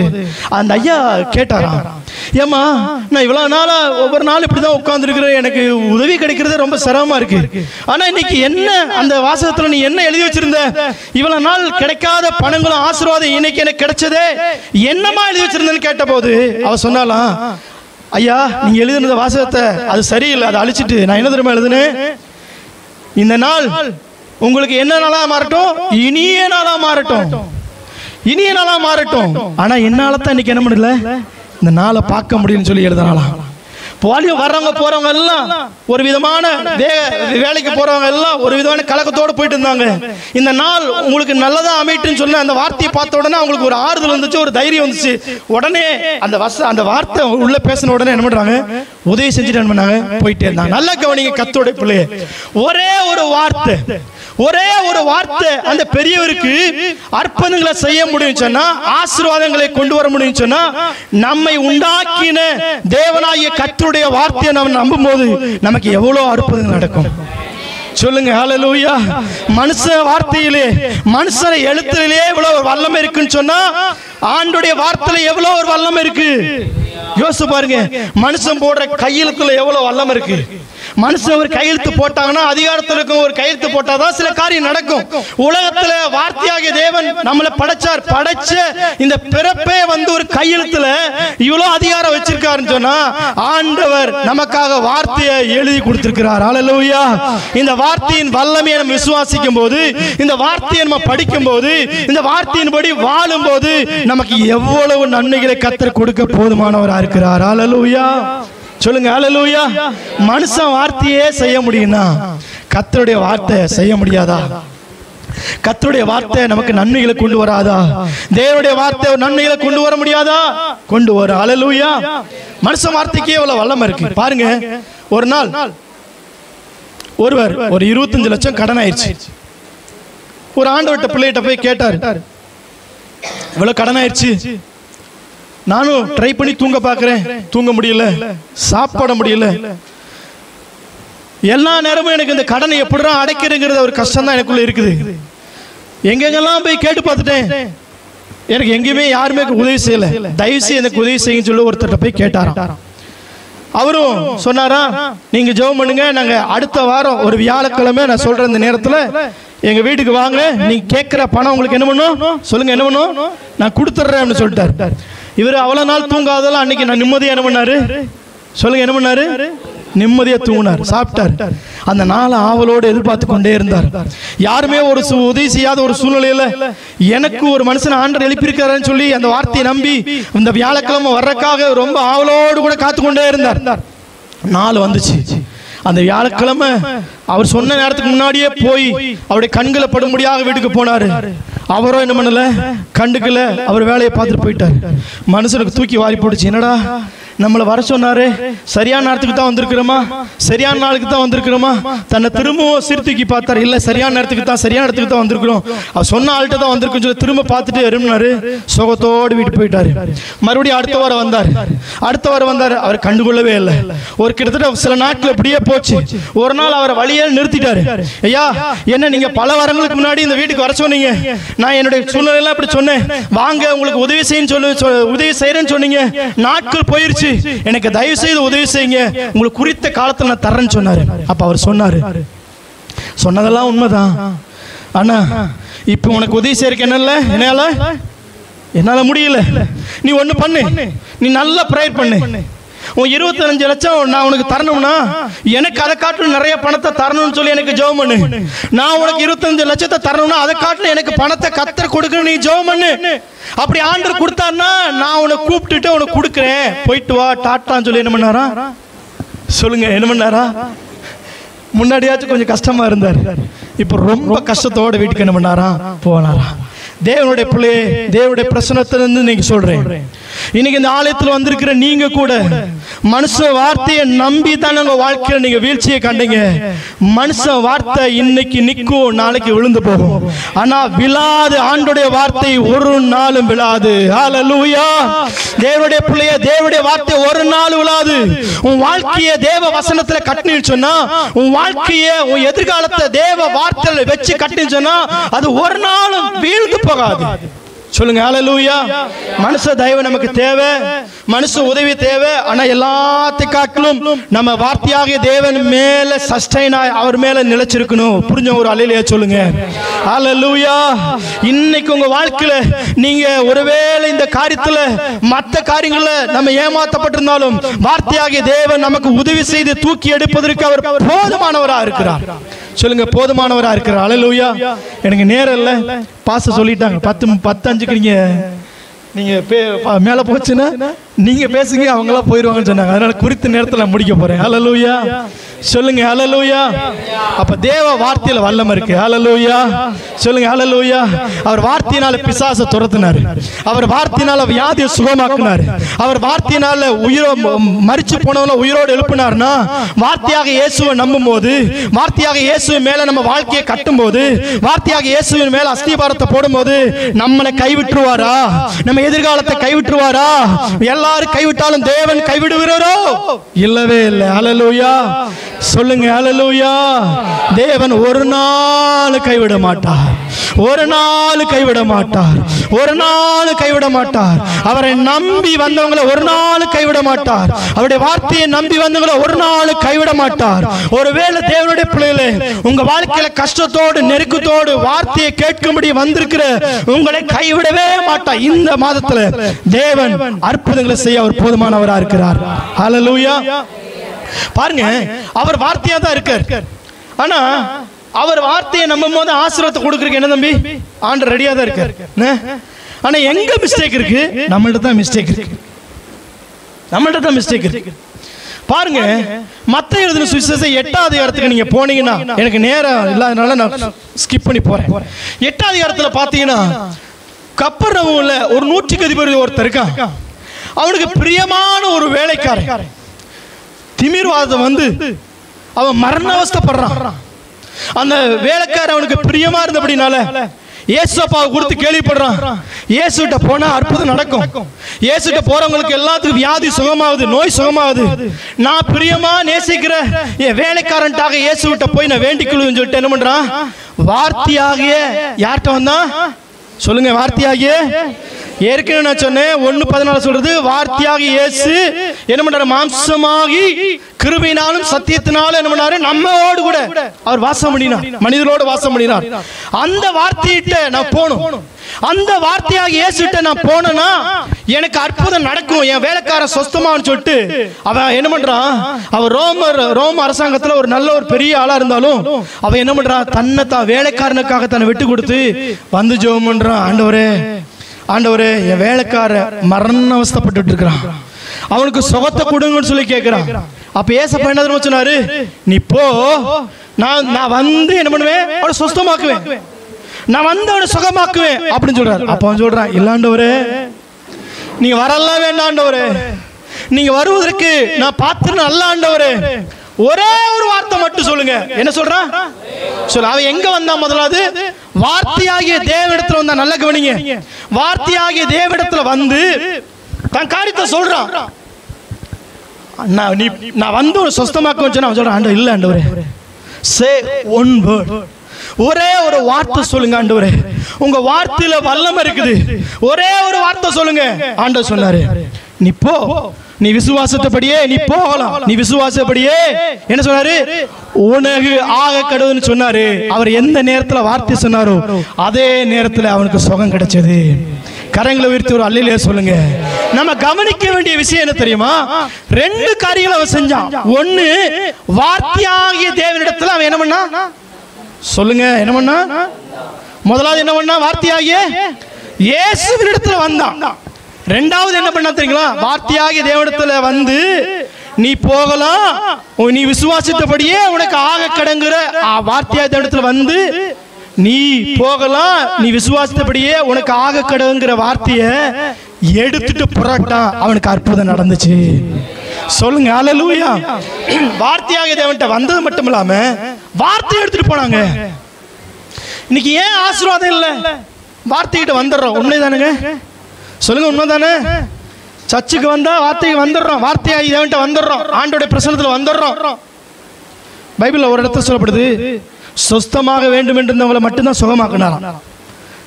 அந்த ஐயா கேட்டாராம், ஏமா நான் இவ்வளவு நாளா ஒவ்வொரு நாள் இப்படிதான் உட்கார்ந்து இருக்கிறேன், எனக்கு உதவி கிடைக்கிறது ரொம்ப சிரமமா இருக்கு, ஆனா இன்னைக்கு என்ன அந்த வாசகத்துல நீ என்ன எழுதி வச்சிருந்த, இவ்வளவு நாள் கிடைக்காத பணங்களும் ஆசீர்வாதம் இன்னைக்கு எனக்கு கிடைச்சதே, என்னமா எழுதி வச்சிருந்தேன்னு கேட்ட போது அவ சொன்னாலாம், ஐயா நீங்க எழுதின வாசகத்தை அது சரியில்லை, அதை அழிச்சிட்டு நான் என்ன தெரியுமா எழுதுனேன், இந்த நாள் உங்களுக்கு என்ன நாளா மாறட்டும், இனிய நாளா மாறட்டும், இனிய நாளா மாறட்டும், ஆனா என்னால தான் இன்னைக்கு என்ன பண்ணல, இந்த நாளை பார்க்க முடியும்னு சொல்லி எழுதுனாலாம். போலியும் வர்றவங்க போறவங்க எல்லாம் ஒரு விதமான வேலைக்கு போறவங்க எல்லாம் ஒரு விதமான கலக்கத்தோடு போயிட்டு இருந்தாங்க. இந்த நாள் உங்களுக்கு நல்லதா அமைட்டுன்னு சொன்ன அந்த வார்த்தையை பார்த்த உடனே அவங்களுக்கு ஒரு ஆறுதல் வந்துச்சு, ஒரு தைரியம் வந்துச்சு. உடனே அந்த வார்த்தை உள்ள பேசின உடனே என்ன பண்றாங்க, உதவி செஞ்சுட்டு என்ன பண்ணாங்க, போயிட்டே இருந்தாங்க. நல்ல கவனிங்க கர்த்தருடைய பிள்ளையே, ஒரே ஒரு வார்த்தை அந்த பெரியவருக்கு அற்புதங்களை செய்ய முடியும் சொன்னா, ஆசீர்வாதங்களை கொண்டு வர முடியும் சொன்னா, நம்மை உண்டாக்கின தேவனாகிய கர்த்தருடைய வார்த்தையை நாம் நம்பும் போது நமக்கு எவ்வளவு அற்புதங்கள் நடக்கும். சொல்லுங்க ஹல்லேலூயா. மனுஷ வார்த்தையிலே, மனுஷன எழுத்திலே எவ்வளவு ஒரு வல்லமை இருக்குன்னு சொன்னா, ஆண்டவருடைய வார்த்தையில எவ்வளவு ஒரு வல்லமை இருக்கு யோசிச்சு பாருங்க. மனுஷன் போடுற கையெழுத்துல எவ்வளவு வல்லமை இருக்கு. மனுஷன் ஒரு கையெழுத்து போட்டாங்கன்னா, அதிகாரத்தில் இருக்கும் ஒரு கையெழுத்து போட்டாதான் சில காரியம் நடக்கும். உலகத்துல வார்த்தையாகிய தேவன் நம்மளை படைச்சார், படைச்ச இந்த பிறப்பே வந்து ஒரு கையெழுத்துல இவ்வளவு அதிகாரம் வச்சிருக்காருன்னு சொன்னா, ஆண்டவர் நமக்காக வார்த்தையை எழுதி கொடுத்திருக்கிறார். ஹல்லேலூயா. இந்த வார்த்தையின் வல்லமையை நம்ம விசுவாசிக்கும் போது, இந்த வார்த்தையை நம்ம படிக்கும் போது, இந்த வார்த்தையின்படி வாழும் போது நமக்கு எவ்வளவு நன்மைகளை கர்த்தர் கொடுக்க போதுமானவரா இருக்கிறார். ஹல்லேலூயா. சொல்லுங்க ஹல்லேலூயா. மனுஷன் வார்த்தையே செய்ய முடியும்னா கர்த்தருடைய வார்த்தை செய்ய முடியாதா? கர்த்தருடைய வார்த்தை நமக்கு நன்மைகளை கொண்டு வராதா? தேவனுடைய வார்த்தை நன்மைகளை கொண்டு வர முடியாதா? கொண்டு வர. ஹல்லேலூயா. மனுஷன் வார்த்தைக்கே எவ்வளவு வல்லமை இருக்கு பாருங்க. ஒரு நாள் ஒருவர் ஒரு 25 லட்சம் கடன் ஆயிடுச்சு. ஒரு ஆண்டவர்ட்ட பிள்ளைகிட்ட போய் கேட்டார், இவ்வளவு கடன் ஆயிடுச்சு, நானும் ட்ரை பண்ணி தூங்க பார்க்கிறேன், தூங்க முடியல, சாப்பிட முடியல, எல்லா நேரமும் எனக்கு இந்த கடனை எப்படிதான் அடைக்கிறதுங்கிறது ஒரு கஷ்டம் தான் எனக்குள்ள இருக்குது. எங்கெங்கெல்லாம் போய் கேட்டு பார்த்துட்டேன், எனக்கு எங்கேயுமே யாருமே உதவி செய்யல, தயவுசெய்து எனக்கு உதவி செய்யுன்னு சொல்லி ஒருத்தர் போய் கேட்டாராம். அவரும் சொன்னாரா, நீங்க ஜெபம் பண்ணுங்க, நாங்க அடுத்த வாரம் ஒரு வியாழக்கிழமை நான் சொல்ற இந்த நேரத்துல எங்க வீட்டுக்கு வாங்க, நீங்க கேட்கிற பணம் உங்களுக்கு என்ன பண்ணும் சொல்லுங்க, என்ன பண்ணும் நான் கொடுத்துட்றேன்னு சொல்லிட்டாரு. இவர் அவ்வளவு நாள் தூங்காதெல்லாம் அன்னைக்கு நான் நிம்மதியா என்ன பண்ணாரு சொல்லுங்க, என்ன பண்ணாரு நிம்மதியா தூங்கினார், சாப்பிட்டார். அந்த நாளை ஆவலோடு எதிர்பார்த்து கொண்டே இருந்தார். யாருமே ஒரு உதவி செய்யாத ஒரு சூழ்நிலையில எனக்கு ஒரு மனுஷன் ஆண்டவர் எழுப்பியிருக்காருன்னு சொல்லி அந்த வார்த்தையை நம்பி இந்த வியாழக்கிழமை வர்றதுக்காக ரொம்ப ஆவலோடு கூட காத்து கொண்டே இருந்தார். நாள் வந்துச்சு. அந்த வியாழக்கிழமை அவர் சொன்ன நேரத்துக்கு முன்னாடியே போய் அவருடைய கண்களை படும்படியாக வீட்டுக்கு போனாரு. அவரும் என்ன பண்ணல, கண்டுக்கல, அவர் வேலையை பார்த்துட்டு போயிட்டார். மனுஷனுக்கு தூக்கி வாரி போட்டுச்சு. என்னடா நம்மளை வர சொன்னாரு, சரியான நேரத்துக்கு தான் வந்திருக்கிறோமா, சரியான நாளுக்கு தான் வந்திருக்கிறோமா? தன்னை திரும்பவும் சீர்தூக்கி பார்த்தாரு. இல்லை, சரியான நேரத்துக்கு தான், சரியான இடத்துக்கு தான் வந்திருக்கிறோம், அவர் சொன்ன ஆள்கிட்ட தான் வந்திருக்குன்னு சொல்லி திரும்ப பார்த்துட்டு இருமினாரு. சுகத்தோடு வீட்டு போயிட்டாரு. மறுபடியும் அடுத்த வாரம் வந்தார். அவர் கண்டுகொள்ளவே இல்லை. ஒரு கிட்டத்தட்ட சில நாட்கள் இப்படியே போச்சு. ஒரு நாள் அவரை வழியே நிறுத்திட்டாரு. ஐயா, என்ன நீங்க பல வாரங்களுக்கு முன்னாடி இந்த வீட்டுக்கு வர சொன்னீங்க, நான் என்னுடைய சூழ்நிலையெல்லாம் இப்படி சொன்னேன், வாங்க உங்களுக்கு உதவி செய்யறேன்னு சொன்னீங்க, நாட்கள் போயிருச்சு, எனக்கு தயவு செய்து உதவி செய்யுங்க, உங்களுக்கு குறித்த காலத்தில் நான் தரேன்னு சொன்னாரு. அப்ப அவர் சொன்னாரு, சொன்னதெல்லாம் உண்மைதான், ஆனா இப்ப உனக்கு உதவி செய்யறதுக்கு என்னல என்னால முடியல. நீ ஒண்ணு பண்ணு, நீ நல்லா ப்ரேயர் பண்ணு. உன் 25 லட்சம் நான் உனக்கு தரணும்னா எனக்கு அதை காட்டிலும் நிறைய பணத்தை தரணும்னு சொல்லி எனக்கு ஜெபம் பண்ணு. நான் உனக்கு 25 லட்சத்தை தரணும்னா அதை காட்டிலும் எனக்கு பணத்தை கர்த்தர் கொடுக்கணும், நீ ஜெபம் பண்ணு. அப்படி ஆண்டவர் கொடுத்தாருன்னா நான் உன்னை கூப்பிட்டுட்டு உனக்கு கொடுக்குறேன், போயிட்டு வா டாட்டான்னு சொல்லி என்ன பண்ணாரா சொல்லுங்க, என்ன பண்ணாரா? முன்னாடியாச்சும் கொஞ்சம் கஷ்டமா இருந்தார், இப்ப ரொம்ப கஷ்டத்தோட வீட்டுக்கு என்ன பண்ணாரா போனாரா? தேவனுடைய பிள்ளையே, தேவனுடைய பிரசன்னத்திலிருந்து நீங்க சொல்றேன், இன்னைக்கு இந்த ஆலயத்தில் வந்திருக்கிற நீங்க கூட மனுஷ வார்த்தையை நம்பி தான் உங்க வாழ்க்கையில நீங்க வீழ்ச்சியை கண்டீங்க. மனுஷ வார்த்தை இன்னைக்கு நிற்கும், நாளைக்கு விழுந்து போகும். ஆனா விழாது ஆண்டுடைய வார்த்தை ஒரு நாளும் விழாது. ஹல்லேலூயா. தேவனுடைய பிள்ளையே, தேவனுடைய வார்த்தை ஒரு நாள் விழாது. உன் வாழ்க்கையை தேவ வசனத்துல கட்டினு சொன்னா, உன் வாழ்க்கையை உன் எதிர்காலத்தை தேவ வார்த்தையில வச்சு கட்டினு சொன்னா அது ஒரு நாளும் வீழ்ந்து போகாது. சொல்லுங்க ஹல்லேலூயா. மனுஷ தயவு நமக்கு தேவை, மனுஷ உதவி தேவை. ஆனா எல்லாத்தையும் காட்டிலும் நம்ம வார்த்தையாக தேவன் மேல சஸ்டைன் ஆகி அவர் மேல நிலைச்சிருக்கணும். புரிஞ்ச ஒரு அல்லேலூயா சொல்லுங்க. ஹல்லேலூயா. இன்னைக்கு உங்க வாழ்க்கையில நீங்க ஒருவேளை இந்த காரியத்துல மற்ற காரியங்கள்ல நம்ம ஏமாற்றப்பட்டிருந்தாலும் வார்த்தையாக தேவன் நமக்கு உதவி செய்து தூக்கி எடுப்பதற்கு அவர் போதுமானவரா இருக்கிறார். சொல்லுங்க, போதுமானவரா இருக்கிறார். ஹல்லேலூயா. எனக்கு நேரம் இல்லை, பாச சொல்லிட்டாங்க 10:05க்கு நீங்க மேல போச்சுன்னா நீங்க பேசுங்க, அவங்களாம் போயிடுவாங்கன்னு சொன்னாங்க. அதனால குறித்த நேரத்தில் நான் முடிக்க போறேன். ஹல்லேலூயா. சொல்லுங்க ஹல்லேலூயா. அப்ப தேவ வார்த்தையில வல்லமை இருக்கு. ஹல்லேலூயா. சொல்லுங்க ஹல்லேலூயா. அவர் வார்த்தையினால பிசாசை துரத்தினார், அவர் வார்த்தையினால வியாதியை சுகமாக்கினார், அவர் வார்த்தையினால மரிச்சு போனவங்கள உயிரோடு எழுப்பினார்னா, வார்த்தையாக இயேசுவை நம்பும் போது, வார்த்தையாக இயேசுவின் மேல நம்ம வாழ்க்கையை கட்டும் போது, வார்த்தையாக இயேசுவின் மேல அஸ்திபாரத்தை போடும் போது நம்மளை கைவிட்டுருவாரா? நம்ம எதிர்காலத்தை கைவிட்டுருவாரா? எல்லாரும் கைவிட்டாலும் தேவன் கைவிடுகிறாரோ? இல்லவே இல்லை. ஹல்லேலூயா. சொல்லுங்க ஹல்லேலூயா. தேவன் ஒரு நாள் கைவிட மாட்டார், ஒரு நாள் கைவிட மாட்டார், ஒரு நாள் கைவிட மாட்டார். அவரை நம்பி வந்தவங்களை ஒரு நாள் கைவிட மாட்டார், அவருடைய வார்த்தையை நம்பி வந்தவங்களை ஒரு நாள் கைவிட மாட்டார். ஒருவேளை தேவனுடைய பிள்ளைகளே, உங்க வாழ்க்கையில கஷ்டத்தோடு நெருக்கத்தோடு வார்த்தையை கேட்கும்படி வந்திருக்கிற உங்களை கைவிடவே மாட்டார். இந்த மாதத்துல தேவன் அற்புதங்களை செய்ய அவர் போதுமானவரா இருக்கிறார். ஹல்லேலூயா. பாருங்க, அவர் வார்த்தையா தான் இருக்கார். ஆனா அவர் வார்த்தையை நம்பும் போது ஆசீர்வாதத்தை கொடுக்கறதுக்கு என்ன தம்பி ஆண்டவர் ரெடியா தான் இருக்கார். ஆனா எங்க மிஸ்டேக் இருக்கு? நம்மள்ட்ட தான் மிஸ்டேக் இருக்கு, நம்மள்ட்ட தான் மிஸ்டேக் இருக்கு. பாருங்க, மத்தேயு எழுதின சுவிசேஷம் 8ஆம் அதிகாரத்துக்கு நீங்க போனீங்கன்னா, எனக்கு நேரம் இல்லாதனால நான் ஸ்கிப் பண்ணி போறேன். 8ஆம் அதிகாரத்துல பாத்தீங்கன்னா, கப்பர்நகூம்ல ஒரு 100 அதிபதி ஒருத்தர் இருக்கான். அவனுக்கு பிரியமான ஒரு வேலைக்காரன் திமிர்வாதம் வந்து அவன் மரண அவஸ்தைப்படுறான். அந்த வேலைக்காரன் அவனுக்கு பிரியமா இருந்தபடினால இயேசுப்பாவை குறித்து கேள்விப்படுறான். இயேசுகிட்ட போனா அற்புதம் நடக்கும், இயேசுகிட்ட போறவங்களுக்கு எல்லாத்துக்கும் வியாதி சுகமாகுது, நோய் சுகமாகுது. நான் பிரியமா நேசிக்கிற என் வேலைக்காரன்ட்டாக இயேசுகிட்ட போய் நான் வேண்டிக்கொள்ளுன்னு சொல்லிட்டு என்ன பண்றான்? வார்த்தையாகிய யார்கிட்ட வந்தான்? சொல்லுங்க, வார்த்தையாகிய ஏற்கனவே நான் சொன்னேன் 1:14 சொல்றது, வார்த்தையாகி இயேசு என்ன பண்றாரு? மாம்சமாகி கிருபையினாலும் சத்தியத்தினாலும் என்ன பண்ணாரு? நம்மோடு கூட அவர் வாசம் பண்ணினார், மனிதரோடு வாசம் பண்ணினார். அந்த வார்த்தையிட்ட நான் போகணும். அந்த வார்த்தையாக இயேசுட்ட நான் போனேன்னா எனக்கு அற்புதம் நடக்கும், என் வேலைக்காரன் சொஸ்தமான்னு சொல்லிட்டு அவன் என்ன பண்றான்? அவன் ரோம அரசாங்கத்தில் ஒரு நல்ல ஒரு பெரிய ஆளா இருந்தாலும் அவன் என்ன பண்றான்? தன்னை தான் வேலைக்காரனுக்காக தன்னை விட்டு கொடுத்து வந்து ஜெபம் பண்றான். ஆண்டவரே என் வேலைக்கார மரண அவஸ்தைப்பட்டு இருக்கிறான், அவனுக்கு சுகத்தை கொடுங்கன்னு சொல்லி கேட்கிறான். அப்ப ஏசப்பா என்ன தெரியுமா சொன்னாரு? நீ போ, நான் வந்து என்ன பண்ணுவேன்? அவனை சுஸ்தமாக்குவேன், நான் வந்து அவனை சுகமாக்குவேன் அப்படின்னு சொல்றாரு. அப்ப அவன் சொல்றான், இல்லாண்டவரே நீங்க வரலாம் வேண்டாம் ஆண்டவரே, நீங்க வருவதற்கு நான் பார்த்து நல்ல ஆண்டவரே, ஒரே ஒரு வார்த்தை மட்டும் சொல்லுங்க. என்ன சொல்றான்? சொல்ல. அவன் எங்க வந்தா? முதலாவது வார்த்தையாகிய தேவனிடத்துல வந்தா. நல்ல கவனிங்க, வார்த்தையாகிய தேவனிடத்துல வந்து தன் காரியத்தை சொல்றான். நான் வந்து ஒரு சொஸ்தமாக்க வச்சேன். அவன் சொல்றான், ஆண்டவர் இல்ல ஆண்டவரே, say one word, ஒரே ஒரு வார்த்தை சொல்லுங்க ஆண்டவரே, உங்க வார்த்தையில வல்லமை இருக்குது, ஒரே ஒரு வார்த்தை சொல்லுங்க. ஆண்டவர் சொன்னாரு, நீ போ, நீ விசுவாசத்தபடியே நீ போகலாம். நீ விசுவாசப்படியே என்ன சொன்னாரு? உனக்கு ஆக கடவுள்னு சொன்னாரு. அவர் எந்த நேரத்தில் வார்த்தை சொன்னாரோ அதே நேரத்தில் அவனுக்கு சுகம் கிடைச்சது. கரங்களை உயர்த்தி ஒரு அல்லேலூயா சொல்லுங்க. நம்ம கவனிக்க வேண்டிய விஷயம் என்ன தெரியுமா? 2 காரியங்களை அவன் செஞ்சான். ஒன்னு, வார்த்தையாகிய தேவனிடத்தில் அவன் என்ன பண்ணா? சொல்லுங்க, என்ன பண்ணா? முதலாவது என்ன பண்ணா? வார்த்தையாகிய இயேசுவினிடத்துல வந்தான். ரெண்டாவது என்ன பண்ணா தெரியுங்களா? வார்த்தையாகிய தேவனிடத்துல வந்து நீ போகலாம், நீ விசுவாசித்தபடியே உனக்கு ஆக கடங்குற வார்த்தையாகிய தேவனிடத்துல வந்து நீ போகலாம், நீ விசுவாசித்தபடியே உனக்கு ஆக கடங்குற வார்த்தையை எடுத்துட்டு புறட்டான். அவனுக்கு அற்புதம் நடந்துச்சு. சொல்லுங்க அல்லேலூயா. வார்த்தையாகிய தேவன்கிட்ட வந்தது மட்டும் இல்லாம வார்த்தை எடுத்துட்டு போனாங்க. இன்னைக்கு ஏன் ஆசீர்வாதம் இல்லை? வார்த்தைகிட்ட வந்துடுறோம். உண்மைதானுங்க? சொல்லுங்க, உண்மைதானே? சர்ச்சுக்கு வந்தா வார்த்தைக்கு வந்துடுறோம், வார்த்தையாகி தேவன்கிட்ட வந்துடுறோம், ஆண்டோட பிரசன்னத்தில் வந்துடுறோம். பைபிள்ல ஒரு இடத்துல சொல்லப்படுது, சொஸ்தமாக வேண்டும் என்று மட்டும்தான் சுகமாக்கினாராம்.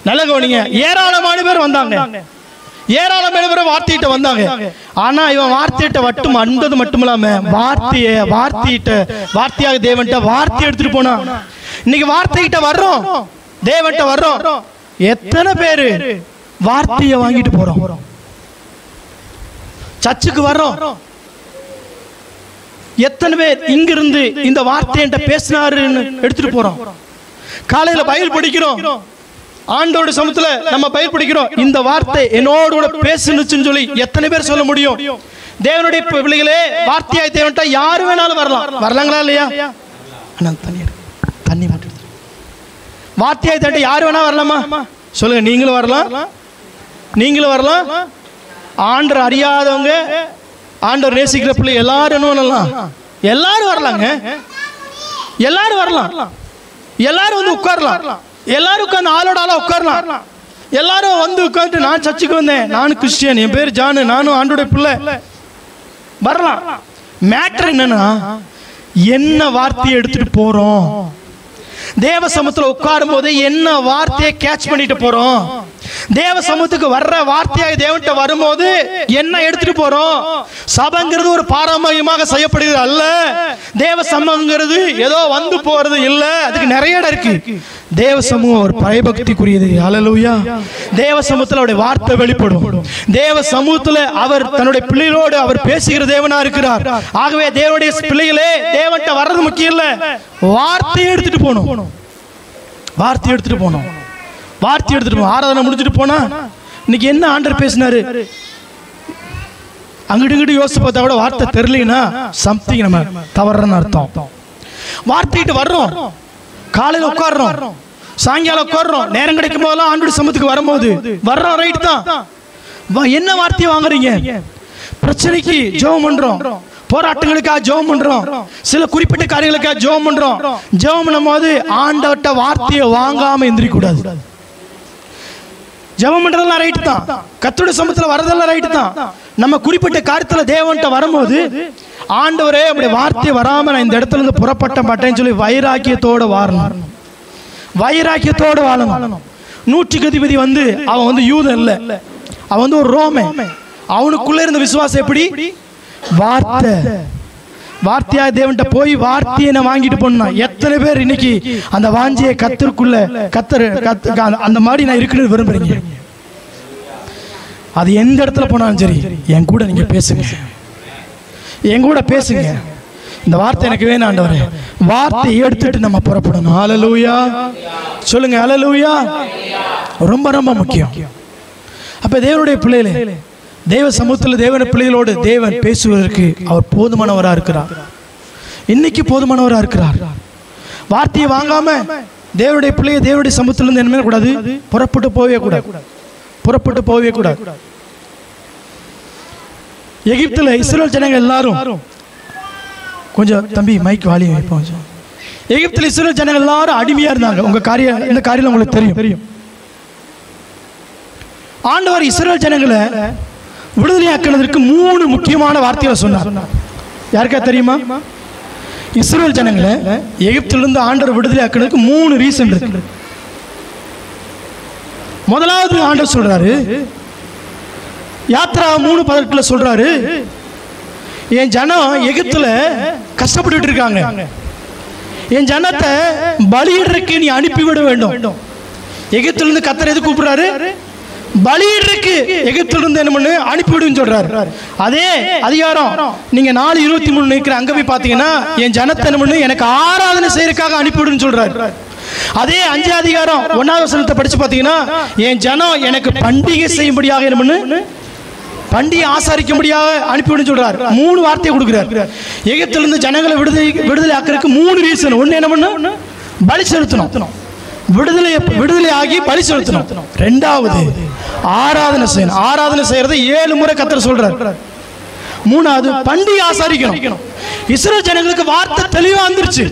நல்ல கவனிங்க, ஏராளமான பேர் வந்தாங்க, ஏராளமான பேர் வார்த்தையிட்ட வந்தாங்க. ஆனா இவன் வார்த்தையிட்ட மட்டும் வந்தது மட்டும் இல்லாம வார்த்தையாக தேவன்கிட்ட வார்த்தை எடுத்துட்டு போனா. இன்னைக்கு வார்த்தைகிட்ட வர்றோம், தேவன்கிட்ட வர்றோம், எத்தனை பேரு வார்த்தையை வாங்கிட்டு போறோம்? சர்ச்சுக்கு வர்றோம், எத்தனை பேர் இங்கிருந்து இந்த வார்த்தை பேசினாருன்னு எடுத்துட்டு போறோம்? காலையில பைபிள் படிக்கிறோம், ஆண்டோட சமூகத்துல நம்ம பைபிள் படிக்கிறோம், இந்த வார்த்தை என்னோட பேசுனுச்சுன்னு சொல்லி எத்தனை பேர் சொல்ல முடியும்? தேவனுடைய பிள்ளைகளே, வார்த்தையாய் தேவன்கிட்ட யாரு வேணாலும் வரலாம். வரலாங்களா இல்லையா? தண்ணி வார்த்தையாய் தேவன்கிட்ட யாரு வேணா வரலாமா? சொல்லுங்க, நீங்களும் வரலாம், நீங்களும் வரலாம். ஆண்டவர் அறியாதவங்க, ஆண்டவர் நேசிக்கிற பிள்ளை எல்லாரும் என்ன பண்ணலாம்? எல்லாரும் வரலாங்க, எல்லாரும் வரலாம், எல்லாரும் வந்து உட்காரலாம், எல்லாரும் உட்காந்து ஆளோட ஆளா உட்காரலாம். எல்லாரும் வந்து உட்காந்து, நான் சர்ச்சுக்கு வந்தேன், நானும் கிறிஸ்டியன், என் பேர் ஜானு, நானும் ஆண்டோட பிள்ளை, வரலாம். மேட்டர் என்னன்னா, என்ன வார்த்தையை எடுத்துட்டு போறோம்? தேவ சமூகத்தில் உட்காரும் போது என்ன வார்த்தையை கேட்ச் பண்ணிட்டு போறோம்? தேவ சமூகத்துக்கு வர்ற வார்த்தையாக தேவன்கிட்ட வரும்போது என்ன எடுத்துட்டு போறோம்? சபைங்கிறது ஒரு பாரம்பரியமாக செய்யப்படுகிறது அல்ல. தேவ சமூகங்கிறது ஏதோ வந்து போறது இல்ல, அதுக்கு நிறைய இடம் இருக்கு. தேவ சமூகம் ஒரு பயபக்திக்குரியது. அல்லேலூயா. தேவ சமூகத்தில் அவருடைய வார்த்தை வெளிப்படும். தேவ சமூகத்தில் அவர் தன்னுடைய பிள்ளைகளோடு அவர் பேசுகிற தேவனா இருக்கிறார். ஆகவே தேவனுடைய பிள்ளைகளே, தேவன்கிட்ட வர்றது முக்கியம் இல்ல, வார்த்தையை எடுத்துட்டு போகணும், வார்த்தை எடுத்துட்டு போகணும், வார்த்தை எடுத்துட்டு போகணும். ஆராதனை முடிச்சுட்டு போனா இன்னைக்கு என்ன ஆண்டவர் பேசினாரு, அங்கிட்டு இங்கிட்டு யோசிச்சு பார்த்தா கூட வார்த்தை தெரியலனா சம்திங் நம்ம தவறுன்னு அர்த்தம். வார்த்தைட்டு வர்றோம், காலையில் உட்கார்றோம், சாயங்காலம் உட்கார்றோம், நேரம் கிடைக்கும் போதெல்லாம் ஆண்டோட சமூகத்துக்கு வரும்போது வர்றோம், ரைட் தான். என்ன வார்த்தையை வாங்குறீங்க? பிரச்சனைக்கு ஜெபம் பண்றோம், போராட்டங்களுக்காக ஜெபம் பண்றோம், சில குறிப்பிட்ட காரியங்களுக்காக ஜெபம் பண்றோம். ஜெபம் பண்ணும்போது ஆண்டவர்ட்ட வார்த்தையை வாங்காம எந்திரிக்க கூடாது. ஜெபம் பண்றதெல்லாம் ரைட் தான், கர்த்தருடைய சமூகத்துல வரதெல்லாம் ரைட் தான். நம்ம குறிப்பிட்ட காரியத்துல தேவன்கிட்ட வரும்போது, ஆண்டவரே அப்படி வார்த்தை வராம நான் இந்த இடத்துல இருந்து புறப்பட்ட மாட்டேன்னு சொல்லி வைராக்கியத்தோட வாழணும், வைராக்கியத்தோடு வாழணும். 100க்கு அதிபதி வந்து அவன் வந்து யூதன் இல்லை, அவன் வந்து ஒரு ரோமன். அவனுக்குள்ள இருந்த விசுவாசம் எப்படி? வார்த்தையா தேவன்கிட்ட போய் வார்த்தையை நான் வாங்கிட்டு போனா. எத்தனை பேர் இன்னைக்கு அந்த வாஞ்சியை கத்தருக்குள்ள அந்த மாதிரி நான் இருக்குன்னு விரும்புறீங்க? அது எந்த இடத்துல போனாலும் சரி, என் கூட நீங்க பேசுங்க, என் கூட பேசுங்க. இந்த வார்த்தை எனக்கு வேணும் ஆண்டவரே. வார்த்தையை எடுத்துட்டு நம்ம புறப்படணும். ஹல்லேலூயா சொல்லுங்க. ஹல்லேலூயா ரொம்ப ரொம்ப முக்கியம். அப்ப தேவனுடைய பிள்ளைகளே, தேவ சமூகத்தில் தேவனுடைய பிள்ளைகளோடு தேவன் பேசுவதற்கு அவர் போதுமானவராக இருக்கிறார். இன்னைக்கு போதுமானவராக இருக்கிறார். வார்த்தையை வாங்காம தேவனுடைய பிள்ளையை தேவனுடைய சமூகத்திலிருந்து என்ன கூடாது? புறப்பட்டு போகவே கூடாது. எகிப்துல இஸ்ரவேல் ஜனங்கள் எல்லாரும், கொஞ்சம் தம்பி மைக் வாலி வைப்போம். எகிப்துல இஸ்ரவேல் ஜனங்கள் எல்லாரும் அடிமையா இருந்தாங்க. இந்த காரியம் உங்களுக்கு தெரியும். ஆண்டவர் இஸ்ரவேல் ஜனங்களை விடுதலையாக்குவதற்கு 3 முக்கியமான வார்த்தைகளை சொன்னார். யாருக்கா தெரியுமா? இஸ்ரவேல் ஜனங்களை எகிப்திலிருந்து ஆண்டவர் விடுதலையாக்குவதற்கு 3 ரீசன் இருக்கு. முதலாவது ஆண்டவர் சொல்றாரு, யாத்ரா 3:18 சொல்றாரு, என் ஜனம் எகிப்துல கஷ்டப்பட்டு இருக்காங்க, என் ஜனத்தை பலியிடுறதுக்கு நீ அனுப்பிவிட வேண்டும். எகிப்திலிருந்து கர்த்தர் எது கூப்பிடுறாரு? பலியிடுறதுக்கு எகிப்திலிருந்து என்ன பண்ணு அனுப்பிவிடுன்னு சொல்றாரு. அதே அதிகாரம் நீங்க 4:23 நிற்கிற அங்க போய் பாத்தீங்கன்னா, என் ஜனத்தை என்ன பண்ணு எனக்கு ஆராதனை செய்யறதுக்காக அனுப்பிவிடுன்னு சொல்றாரு. அதே 5 அதிகாரம் 1வது வசனத்தை படிச்சு பாத்தீங்கன்னா, என் ஜனம் எனக்கு பண்டிகை செய்யும்படியாக என்ன பண்ணு பண்டிகை ஆசாரிக்கும்படியாக அனுப்பிவிடுன்னு சொல்றாரு. 3 வார்த்தையை கொடுக்கிறார். எகிப்திலிருந்து ஜனங்களை விடுதலை ஆக்குறதுக்கு 3 ரீசன். ஒண்ணு என்ன பண்ணு? பலி செலுத்தணும். விடுதலை ஆகி பலி செலுத்தணும். 2வது ஆராதனை செய்யணும். ஆராதனை செய்யறது 7 முறை கர்த்தர் சொல்றார். 3வது பண்டிகை ஆசாரிக்கணும். இஸ்ரவேல் ஜனங்களுக்கு வார்த்தை தெளிவா வந்துருச்சு.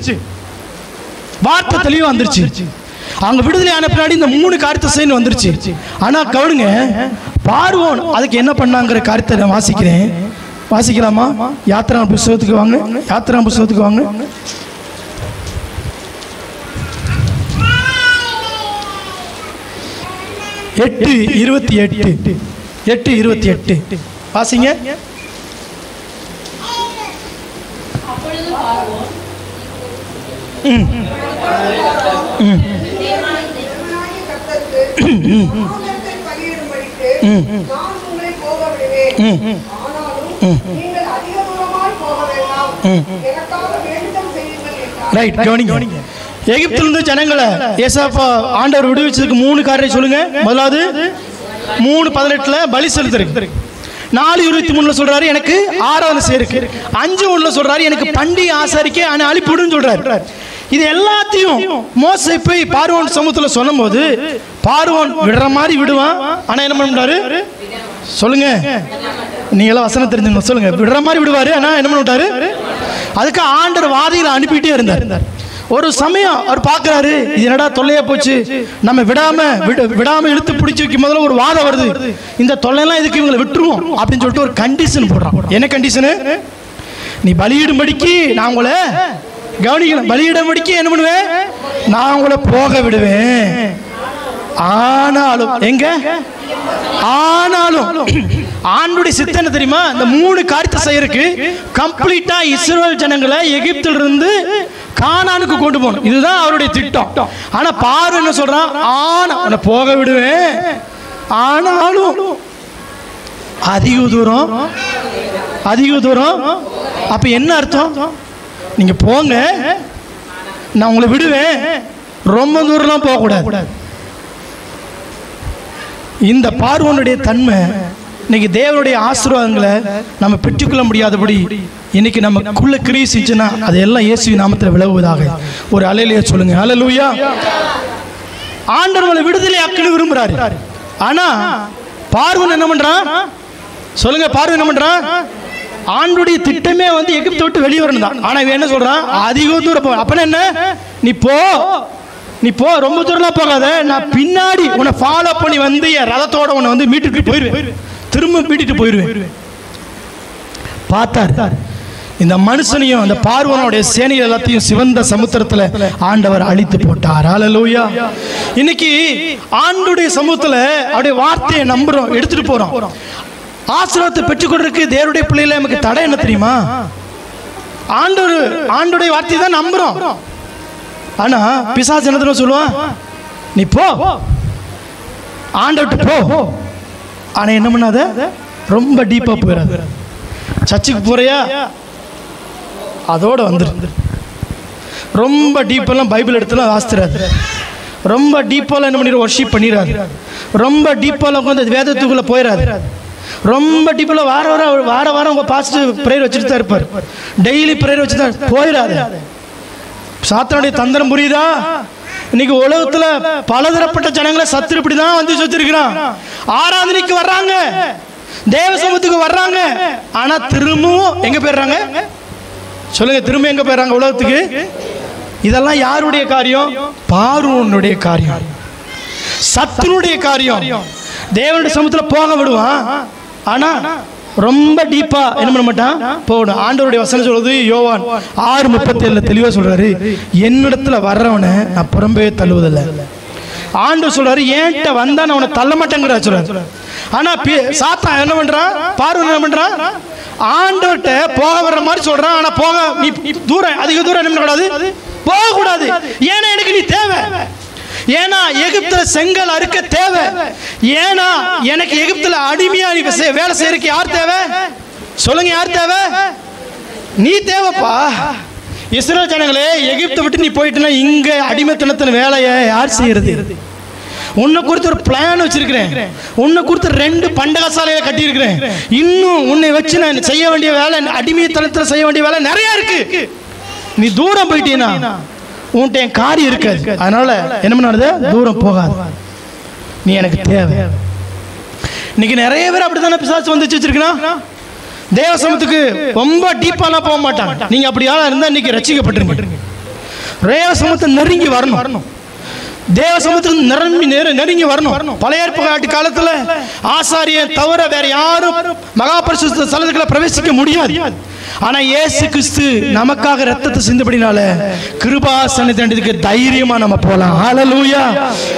அவங்க விடுதலை ஆன பின்னாடி இந்த 3 காரியத்தை செய்யணும் வந்துருச்சு. ஆனா கவனிங்க, பார்வோன் அதுக்கு என்ன பண்ணாங்கிற காரியத்தை நான் வாசிக்கிறேன். வாசிக்கலாமா? யாத்ரா புத்தகத்துக்கு வாங்க. 8:28 வாசிங்க. ரைட், கவனிங்க. எகிப்திலிருந்து ஜனங்களை ஏசாப்பா ஆண்டவர் விடுவிச்சதுக்கு 3 காரியம் சொல்லுங்க. முதலாவது 3:18 பலி செலுத்துறது. 4:23 சொல்றாரு எனக்கு ஆராதனை செய்யறதுக்கு. 5:1 சொல்றாரு எனக்கு பண்டிகை ஆசாரிக்க அனுப்பிவிடுன்னு சொல்றாரு. இது எல்லாத்தையும் மோசே போய் பார்வோன் சமூகத்துல சொல்லும் போது, பார்வோன் விடுற மாதிரி விடுவான். ஆனா என்ன பண்ணாரு சொல்லுங்க? நீங்க எல்லாம் வசனம் தெரிஞ்சுங்க சொல்லுங்க. விடுற மாதிரி விடுவாரு, ஆனா என்ன பண்ணிட்டாரு? அதுக்கு ஆண்டவர் வாதிகளை அனுப்பிட்டே இருந்தார். ஒரு சமயம் அவர் பார்க்கிறாரு, இது என்னடா தொல்லையா போச்சு, நம்ம விடாம இழுத்து பிடிச்சி வைக்கும் முதல்ல ஒரு வாதம் வருது, இந்த தொல்லையெல்லாம் இதுக்கு இவங்களை விட்டுருவோம் அப்படின்னு சொல்லிட்டு ஒரு கண்டிஷன் போடுறான். என்ன கண்டிஷனு? நீ பலியிடும்படிக்கு நான் உங்களை கவனிக்கணும். பலியிடும்படிக்கு என்ன பண்ணுவேன்? நான் உங்களை போக விடுவேன். ஆனாலும் ஆண்டுடைய சித்தம் என்ன தெரியுமா? இந்த 3 காரியத்தை செய்யறதுக்கு கம்ப்ளீட்டா இஸ்ரவேல் ஜனங்களை எகிப்தில இருந்து கானானுக்கு கொண்டு போகணும். இதுதான் அவருடைய திட்டம். ஆனா பார்வோன் என்ன சொல்றான்? உன்னை போக விடுவேன், ஆனாலும் அதிக தூரம். அப்ப என்ன அர்த்தம்? நீங்க போங்க, நான் உங்களை விடுவேன், ரொம்ப தூரம்லாம் போகக்கூடாது. இந்த பார்வோனுடைய தன்மை இன்னைக்கு தேவனுடைய ஆசீர்வாதங்களை நம்ம பெற்றுக்கொள்ள முடியாதபடி இன்னைக்கு நமக்குள்ள கிரீசிச்சுன்னா அதெல்லாம் இயேசுவின் நாமத்தில் விலகுவதாக. ஒரு அல்லேலூயா சொல்லுங்க. அல்லேலூயா. ஆண்டவர் விடுதலை ஆக்கணும் விரும்புறாரு. ஆனா பார்வோன் என்ன பண்றான் சொல்லுங்க? பார்வோன் என்ன பண்றான்? ஆண்டுடைய திட்டமே வந்து எகிப்தை விட்டு வெளியே வரணும் தான். ஆனா இவன் என்ன சொல்றான்? அதிக தூரம் போ. அப்பனா என்ன? நீ போ, ரொம்ப தூரம்லாம் போகாத, நான் பின்னாடி உன்னை ஃபாலோ பண்ணி வந்து என் ரதத்தோட உன்னை வந்து மீட்டுட்டு போயிடுவேன், திரும்ப மீட்டிட்டு போயிடுவேன். பார்த்தார் இந்த மனுஷனையும் அந்த பார்வோனுடைய சேனைகள் எல்லாத்தையும் சிவந்த சமுத்திரத்தில் ஆண்டவர் அழித்து போட்டார். ஹல்லேலூயா. இன்னைக்கு ஆண்டுடைய சமூகத்தில் அவருடைய வார்த்தையை நம்புறோம், எடுத்துட்டு போறோம். ஆசீர்வாதத்தை பெற்றுக்கொள்றதுக்கு தேவனுடைய பிள்ளைகளை நமக்கு தடை என்ன தெரியுமா? ஆண்டுடைய வார்த்தையை தான் நம்புறோம். ஆனா பிசாசு என்ன சொல்லுவான்? நீ போ, ஆண்டவர்கிட்ட போ. ஆனா என்ன பண்ணாத, ரொம்ப டீப்பா போயிடாது. சர்ச்சுக்கு போறியா, அதோட வந்துரு. ரொம்ப டீப்பெல்லாம் பைபிள் எடுத்துலாம் வாசித்துறாரு. ரொம்ப டீப்பாலாம் என்ன பண்ணிடு, வர்ஷிப் பண்ணிடாது. ரொம்ப டீப்பாலாம் உட்காந்து வேதத்துக்குள்ளே போயிடாது. ரொம்ப டீப்பாக வாரம் உங்கள் பாஸ்டர் ப்ரேயர் வச்சுட்டு தான் இருப்பார், டெய்லி ப்ரேயர் வச்சு தான் போயிடாது. சாத்தானுடைய தந்திரம் புரியுதா? இன்னைக்கு உலகத்தில் பலதரப்பட்ட ஜனங்களை சத்துரு இப்படி தான் வந்து வச்சிருக்கிறான். ஆராதனைக்கு வர்றாங்க, தேவ சமூகத்துக்கு வர்றாங்க, ஆனா திரும்பவும் எங்க போயிடுறாங்க? சொல்லுங்க, திரும்ப எங்க போயிடுறாங்க? உலகத்துக்கு. இதெல்லாம் யாருடைய காரியம்? பார்வோனுடைய காரியம், சத்துருடைய காரியம். தேவனுடைய சமூகத்தில் போக விடுவான், ஆனா ரொம்ப டீப்பா என்ன பண்ண மாட்டான், போகணும். ஆண்டவருடைய வசனம் சொல்றது யோவான் 6:37 தெளிவா சொல்றாரு, என்னிடத்துல வர்றவனை நான் புறம்பே தள்ளுவதில்லை. ஆண்டவர் சொல்றாரு, ஏன்ட்ட வந்தா நான் அவனை தள்ள மாட்டேங்கிற சொல்றாரு. ஆனா சாத்தான் என்ன பண்றான், பார்வன் என்ன பண்றான், ஆண்டவர்கிட்ட போக வர்ற மாதிரி சொல்றான். ஆனா போக நீ தூரம், அதிக தூரம் என்ன பண்ணக்கூடாது, போக கூடாது. ஏன்னா எனக்கு நீ தேவை. ஏன்னா எகிப்துல செங்கல் அறுக்க தேவை. ஏன்னா எனக்கு எகிப்துல அடிமையா நீ வேலை செய்யறதுக்கு யார் தேவை? சொல்லுங்க, யார் தேவை? நீ தேவைப்பா. இஸ்ரேல் ஜனங்களே, எகிப்தை விட்டு நீ போயிட்டுனா இங்க அடிமைத்தனத்தின் வேலையை யார் செய்யறது? உன்னை குறித்து ஒரு பிளான் வச்சிருக்கிறேன், உன்னை குறித்து 2 பண்டகசாலையை கட்டியிருக்கிறேன். இன்னும் உன்னை வச்சு நான் செய்ய வேண்டிய வேலை, அடிமைத்தனத்தில் செய்ய வேண்டிய வேலை நிறைய இருக்கு. நீ தூரம் போயிட்டீனா உன்கிட்ட என் காரியம் இருக்காது. அதனால என்ன பண்ணாது, தூரம் போகாது, நீ எனக்கு தேவை. இன்னைக்கு நிறைய பேர் அப்படித்தானே பிசாசு வந்து வச்சிருக்கிறான். தேவ சமூகத்துக்கு ரொம்ப டீப்பாலாம் போக மாட்டாங்க. நீங்க அப்படி யாரா இருந்தா இன்னைக்கு ரட்சிக்கப்பட்டிருங்க. தேவ சமூகத்தை நெருங்கி வரணும், தேவ சமூகத்துக்கு நெருங்கி வரணும். பழைய ஏற்பாட்டு காலத்துல ஆசாரியன் தவிர வேற யாரும் மகா பரிசுத்த ஸ்தலத்துக்குள்ள பிரவேசிக்க முடியாது. ஆனா இயேசு கிறிஸ்து நமக்காக ரத்தத்தை சிந்தபடினால கிருபாசனத்துக்கு தைரியமா நம்ம போலாம். ஹல்லேலூயா.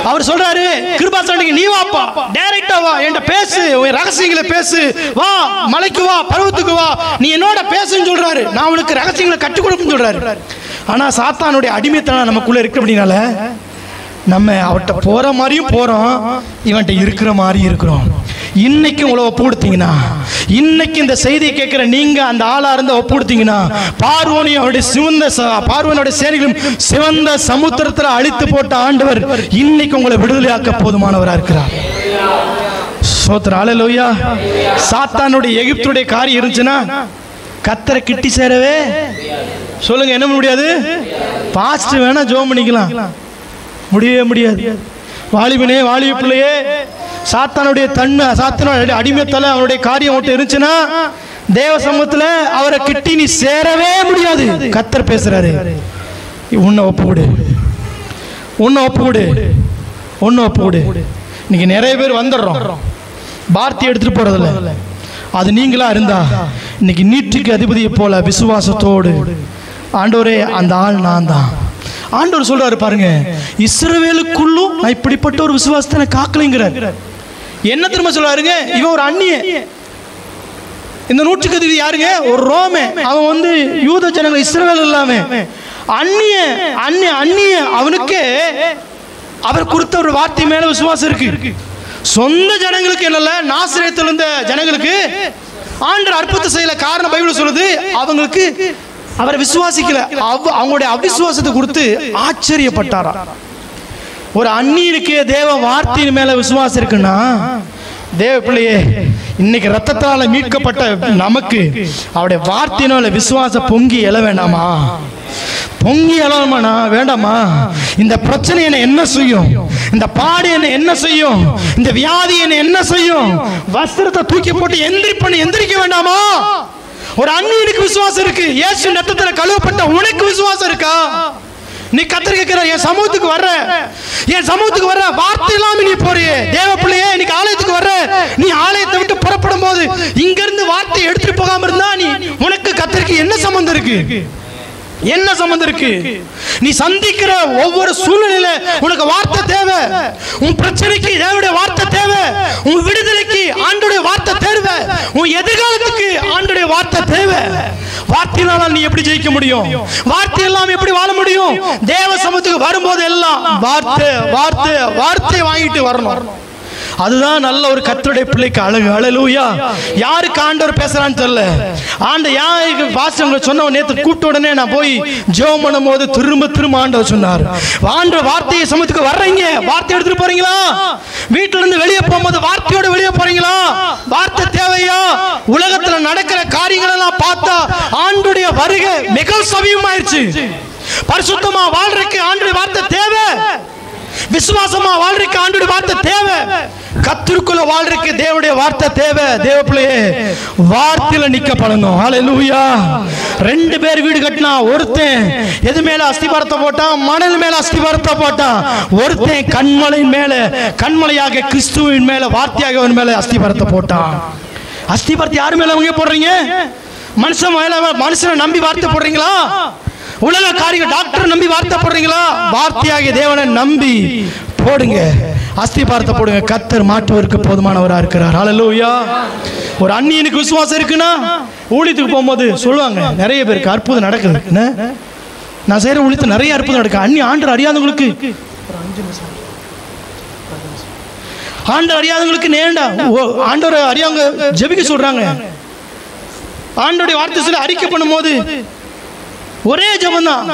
அவர் சொல்றாரு, கிருபாசனத்துக்கு நீ வாப்பா, டைரக்டா வா, என்கிட்ட பேசு, உன் ரகசியங்களை பேசு, வா மலைக்கு வா, பர்வத்துக்கு வா, நீ என்னோட பேசுன்னு சொல்றாரு. நான் உனக்கு ரகசியங்களை கற்றுக் கொடுப்பேன்னு சொல்றாரு. ஆனா சாத்தானுடைய அடிமைத்தனம் நமக்குள்ள இருக்கு. அப்படினால நம்ம அவர்கிட்ட போற மாதிரியும் போறோம், இவன்கிட்ட இருக்கிற மாதிரி இருக்கிறோம். இன்னைக்கு உங்களை ஒப்பு கொடுத்தீங்கன்னா, இன்னைக்கு இந்த செய்தியை கேட்கிற நீங்க அந்த ஆளா இருந்த ஒப்பு கொடுத்தீங்கன்னா, பார்வோனுடைய சேனைகளும் சிவந்த சமுத்திரத்தில் அழித்து போட்ட ஆண்டவர் இன்னைக்கு உங்களை விடுதலையாக்க போதுமானவராக இருக்கிறார். ஸ்தோத்திரம், ஹல்லேலூயா. சாத்தானுடைய எகிப்துடைய காரியம் இருந்துச்சுன்னா கர்த்தரை கிட்டி சேரவே சொல்லுங்க, என்ன முடியாது? பாஸ்ட் வேணா ஜோம் பண்ணிக்கலாம், முடியவே முடியாது. வாலிபனே, வாலிப பிள்ளையே, சாத்தானுடைய சாத்தானுடைய அடிமைத்தலை அவனுடைய காரியம் ஒன்று இருந்துச்சுன்னா தேவ சமூகத்தில் அவரை கிட்டி நீ சேரவே முடியாது. கர்த்தர் பேசுறாரு, உன்னை ஒப்புவிடு, உன்னை ஒப்புவிடு, உன்னை ஒப்புவிடு. இன்னைக்கு நிறைய பேர் வந்துடுறோம், வார்த்தை எடுத்துட்டு போறதில்ல. அது நீங்களா இருந்தா இன்னைக்கு நீட்டுக்கு அதிபதியை போல விசுவாசத்தோடு, ஆண்டவரே அந்த ஆள் நான் தான். ஆண்டவர் சொல்றாரு பாருங்க, இஸ்ரவேலுக்குள்ளும் நான் இப்படிப்பட்ட ஒரு விசுவாசத்தை காக்கலைங்கிறார். என்ன திரும்ப சொல்றாருங்க, இவன் ஒரு அந்நிய. இந்த நூற்றுக்கு அதிபதி யாருங்க? ஒரு ரோமே. அவன் வந்து யூத ஜனங்கள், இஸ்ரவேல் இல்லாம அந்நிய அந்நிய அந்நிய. அவனுக்கு அவர் கொடுத்த ஒரு வார்த்தை மேல விசுவாசம் இருக்கு. சொந்த ஜனங்களுக்கு இல்ல, நாசரேத்துல இருந்த ஜனங்களுக்கு ஆண்டவர் அற்புதத்தை செய்யல. காரணம் பைபிள் சொல்லுது, அவங்களுக்கு அவரை விசுவாசிக்கல. அவங்களுடைய அவிசுவாசத்தை கொடுத்து ஆச்சரியப்பட்டாரா. ஒரு அந்நியனுக்கு தேவ வார்த்தையின் மேல விசுவாசம் இருக்குன்னா, தேவ பிள்ளையே, இன்னைக்கு ரத்தத்தால மீட்கப்பட்ட நமக்கு அவருடைய வார்த்தையினால விசுவாசம் பொங்கி எழ வேண்டாமா? பொங்கி எழாமனா வேண்டாமா? இந்த பிரச்சனை என்ன செய்யும்? இந்த பாடு என்ன செய்யும்? இந்த வியாதி என்ன செய்யும்? வஸ்திரத்தை தூக்கி போட்டு எந்திரிக்க வேண்டாமா? ஒரு அந்நியனுக்கு விசுவாசம் இருக்கு. இயேசு ரத்தத்துல கழுவப்பட்ட உனக்கு விசுவாசம் இருக்கா? நீ கத்தர் கேட்கிற, என் சமூகத்துக்கு வர்ற, என் சமூகத்துக்கு வர்ற, வார்த்தை இல்லாம நீ போறியே. தேவ பிள்ளையே, இன்னைக்கு ஆலயத்துக்கு வர்ற, நீ ஆலயத்தை விட்டு புறப்படும் போது இங்க இருந்து வார்த்தை எடுத்துட்டு போகாம இருந்தா நீ உனக்கு கத்தருக்கு என்ன சம்பந்தம் இருக்கு? என்ன சம்பந்தம் இருக்கு? நீ சந்திக்கிற ஒவ்வொரு சூழ்நிலையில உனக்கு வார்த்தை தேவை. உன் பிரச்சனைக்கு தேவனுடைய வார்த்தை தேவை. உன் விடுதலைக்கு ஆண்டவருடைய வார்த்தை தேவை. உன் எதிர்காலத்துக்கு ஆண்டவருடைய வார்த்தை தேவை. வார்த்தையினால நீ எப்படி ஜெயிக்க முடியும்? வார்த்தை எல்லாம் எப்படி வாழ முடியும்? தேவ சமூகத்துக்கு வரும்போது எல்லாம் வார்த்தை வார்த்தை வார்த்தை வாங்கிட்டு வரணும். அதுதான் நல்ல ஒரு கர்த்தருடைய பிள்ளைக்கு அழகு. ஹல்லேலூயா. யாருக்கு ஆண்டவர் பேசுறான்னு தெரியல. யாருக்கு வாசகங்களை சொன்ன நேத்து கூப்பிட்ட உடனே நான் போய் ஜெபம் பண்ணும்போது திரும்ப ஆண்டவர் சொன்னார், ஆண்டவர் வார்த்தையை சமூகத்துக்கு வர்றீங்க, வார்த்தை எடுத்துட்டு போறீங்களா? வீட்டுல இருந்து வெளியே போகும்போது வார்த்தையோட வெளியே போறீங்களா? வார்த்தை தேவையா? உலகத்துல நடக்கிற காரியங்கள் எல்லாம் பார்த்தா ஆண்டவருடைய வருகை மிக சமீபமாயிருச்சு. பரிசுத்தமா வாழ்றதுக்கு ஆண்டவருடைய வார்த்தை தேவை. விசுவாசமா வாழ்றதுக்கு ஆண்டவருடைய வார்த்தை தேவை. கர்த்தருக்குள்ள வாழ்றதுக்கு தேவனுடைய வார்த்தை தேவை. தேவ பிள்ளையே, வார்த்தையில நிக்க பழணும். ஹல்லேலூயா. ரெண்டு பேர் வீடு கட்டினா, ஒருத்தன் எது மேல அஸ்திபாரத்தை போட்டான்? மணல் மேல அஸ்திபாரத்தை போட்டான். ஒருத்தன் கண்மலையின் மேல, கண்மலையாக கிறிஸ்துவின் மேல, வார்த்தையாக அவன் மேல அஸ்திபாரத்தை போட்டான். அஸ்திபாரத்தை யாரு மேல அவங்க போடுறீங்க? மனுஷன் மேல, மனுஷனை நம்பி வார்த்தை போடுறீங்களா? உலக காரியங்கள் டாக்டர் நம்பி வார்த்தை போடுறீங்களா? வார்த்தையாகிய தேவனை நம்பி போடுங்க, அஸ்திபாரத்தை போடுங்க. கர்த்தர் மாற்றுவதற்கு போதுமானவரா இருக்கிறார். ஹல்லேலூயா. ஒரு அந்நியனுக்கு விசுவாசம் இருக்குன்னா ஊழியத்துக்கு போகும்போது சொல்லுவாங்க, நிறைய பேருக்கு அற்புதம் நடக்குது. நான் செய்யற ஊழியத்து நிறைய அற்புதம் நடக்கு. அந்நிய ஆண்டவர் அறியாதவங்களுக்கு, ஆண்டவர் அறியாதவங்களுக்கு நேண்டா ஆண்டவர் அறியாங்க ஜெபிக்க சொல்றாங்க. ஆண்டவருடைய வார்த்தை சொல்லி அறிக்கை பண்ணும்போது ஒரே ஜெபம் தான்.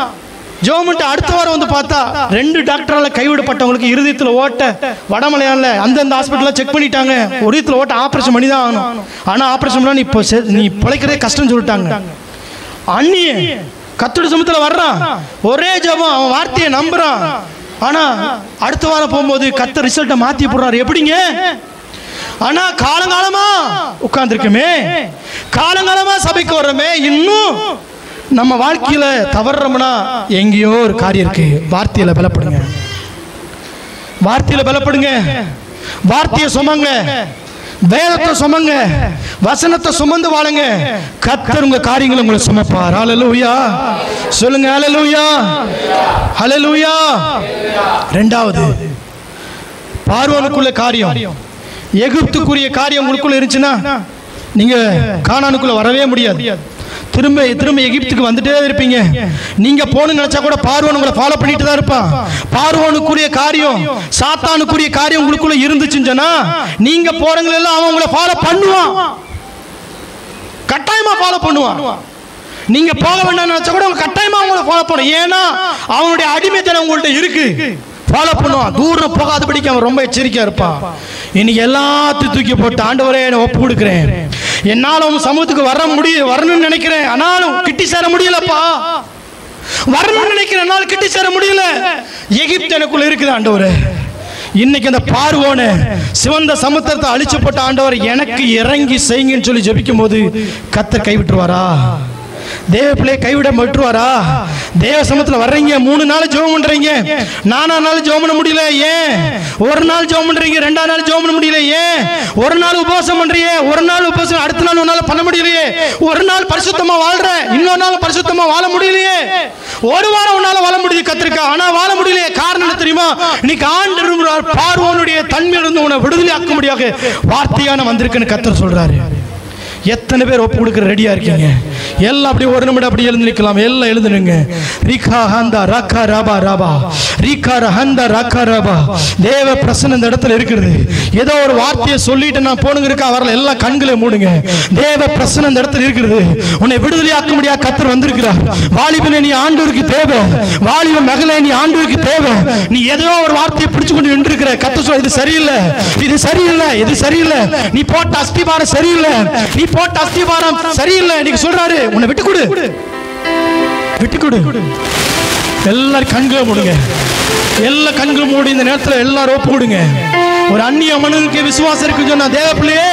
ஜெபம் பண்ணிட்டு அடுத்த வாரம் வந்து பார்த்தா 2 டாக்டரால கைவிடப்பட்டவங்களுக்கு இருதயத்தில் ஓட்ட, வடமலையான்ல அந்தந்த ஹாஸ்பிட்டலில் செக் பண்ணிட்டாங்க, இருதயத்தில் ஓட்ட ஆப்ரேஷன் பண்ணி தான் ஆகணும். ஆனால் ஆப்ரேஷன் பண்ணா நீ பிழைக்கிறதே கஷ்டம்னு சொல்லிட்டாங்க. அந்நிய கர்த்தருடைய சமூகத்தில் வர்றான், ஒரே ஜெபம், அவன் வார்த்தையை நம்புறான். ஆனா அடுத்த வாரம் போகும்போது கர்த்தர் ரிசல்ட்டை மாத்தி போடுறாரு. எப்படிங்க? ஆனா காலங்காலமா உட்கார்ந்துருக்குமே, காலங்காலமா சபைக்கு வர்றோமே, இன்னும் நம்ம வாழ்க்கையில தவறுறோம்னா எங்கேயோ ஒரு காரியம் இருக்கு. வார்த்தையில பலப்படுங்க, வார்த்தையில பலப்படுங்க. வார்த்தையை சுமங்க, வேதத்தை சுமங்க, வசனத்தை சுமந்து வாழுங்க. கர்த்தர் உங்க காரியங்களை உங்களை சுமப்பார். ஹல்லேலூயா. சொல்லுங்க ஹல்லேலூயா, ஹல்லேலூயா. இரண்டாவது, பார்வோனுக்குள்ள காரியம், எகிப்துக்குரிய காரியம் உங்களுக்குள்ள இருந்துச்சுன்னா நீங்க கானானுக்குள்ள வரவே முடியாது. திரும்ப எகிப்துக்கு வந்துட்டே இருப்பீங்க. நீங்க போன்னு நினைச்சா கூட பார்வோன் உங்களை ஃபாலோ பண்ணிட்டு தான் இருப்பான். பார்வோனுக்குரிய காரியம், சாத்தானுக்குரிய காரியம் உங்களுக்குள்ள இருந்துச்சுன்னா நீங்க போறவங்க எல்லாம் அவன் உங்களை ஃபாலோ பண்ணுவான், கட்டாயமா ஃபாலோ பண்ணுவான். நீங்க போக வேண்டாம்னு நினைச்சா கூட கட்டாயமா உங்களை ஃபாலோ பண்ணும். ஏன்னா அவனுடைய அடிமைத்தனம் உங்கள்ட்ட இருக்கு. ஃபாலோ பண்ணுவான். தூரம் போகாதபடிக்கு அவன் ரொம்ப எச்சரிக்கையா இருப்பான். இன்னைக்கு எல்லாத்தையும் தூக்கி போட்டு ஆண்டவரே என்னை ஒப்பு கொடுக்கிறேன், என்னால உங்க சமூகத்துக்கு வரணும்னு நினைக்கிறேன், ஆனாலும் கிட்டி சேர முடியலப்பா. வரணும்னு நினைக்கிறேன், என்னால கிட்டி சேர முடியல. எகிப்து எனக்குள்ள இருக்குது ஆண்டவரே. இன்னைக்கு அந்த பார்வோனே சிவந்த சமுத்திரத்தை அழிச்சு போட்ட ஆண்டவர் எனக்கு இறங்கி செய்யுங்கன்னு சொல்லி ஜெபிக்கும் போது கர்த்தர் கைவிட்டுருவாரா? தேவ பிள்ளையை கைவிட விட்டுருவாரா? தேவ சமூகத்தில் வர்றீங்க, 3 நாள் ஜெபம் பண்றீங்க, 4 நாள் ஜெபம் பண்ண முடியல. ஏன்? ஒரு நாள் ஜெபம் பண்றீங்க, 2ஆம் நாள் ஜெபம் பண்ண முடியல. ஏன்? ஒரு நாள் உபவாசம் பண்றீங்க, ஒரு நாள் உபவாசம், அடுத்த நாள் உன்னால பண்ண முடியலையே. ஒரு நாள் பரிசுத்தமா வாழ்ற, இன்னொரு நாள் பரிசுத்தமா வாழ முடியலையே. ஒரு வாரம் உன்னால வாழ முடியுது கத்திரிக்கா, ஆனா வாழ முடியலையே. காரணம் என்ன தெரியுமா? இன்னைக்கு ஆண்டவர் பார்வோனுடைய தன்மையிலிருந்து உன்னை விடுதலை ஆக்க முடியாது வார்த்தையான வந்திருக்குன்னு கர்த்தர் சொல்றாரு. எத்தனை பேர் ஒப்பு கொடுக்க ரெடியா இருக்கீங்க? எல்லாம் அப்படி ஒரு நிமிடம் அப்படி எழுந்து நிற்கலாம். எல்லாம் எழுந்துருங்க. ரிகா ஹந்தா ரக்கா ரபா ரபா, ரிகா ஹந்தா ரக்கா ரபா. தேவ பிரசன்னம் இந்த இடத்துல இருக்கிறது. ஏதோ ஒரு வார்த்தையை சொல்லிட்டு நான் போனுங்க இருக்கா வரல, எல்லாம் கண்களை மூடுங்க. தேவ பிரசன்னம் இந்த இடத்துல இருக்கிறது. உன்னை விடுதலையாக்க முடியாது கர்த்தர் வந்திருக்கிறார். வாலிபனே நீ ஆண்டவருக்கு தேவை, வாலிப மகளே நீ ஆண்டவருக்கு தேவை. நீ ஏதோ ஒரு வார்த்தையை பிடிச்சு கொண்டு நின்று இருக்கிற. கர்த்தர் சொல்ல இது சரியில்லை, இது சரியில்லை, இது சரியில்லை, நீ போட்ட அஸ்திபாரம் சரியில்லை, நீ போட்ட அஸ்திபாரம் சரியில்லை. நீங்க சொல்றாரு உன்னை விட்டு கொடு, விட்டு கொடு. எல்லாரும் கண்களை மூடுங்க, எல்லா கண்களும் மூடி இந்த நேரத்தில் எல்லாரும் ஒப்பு கொடுங்க. ஒரு அந்நிய மனுக்கு விசுவாசம் இருக்குன்னு சொன்னா, தேவ பிள்ளையே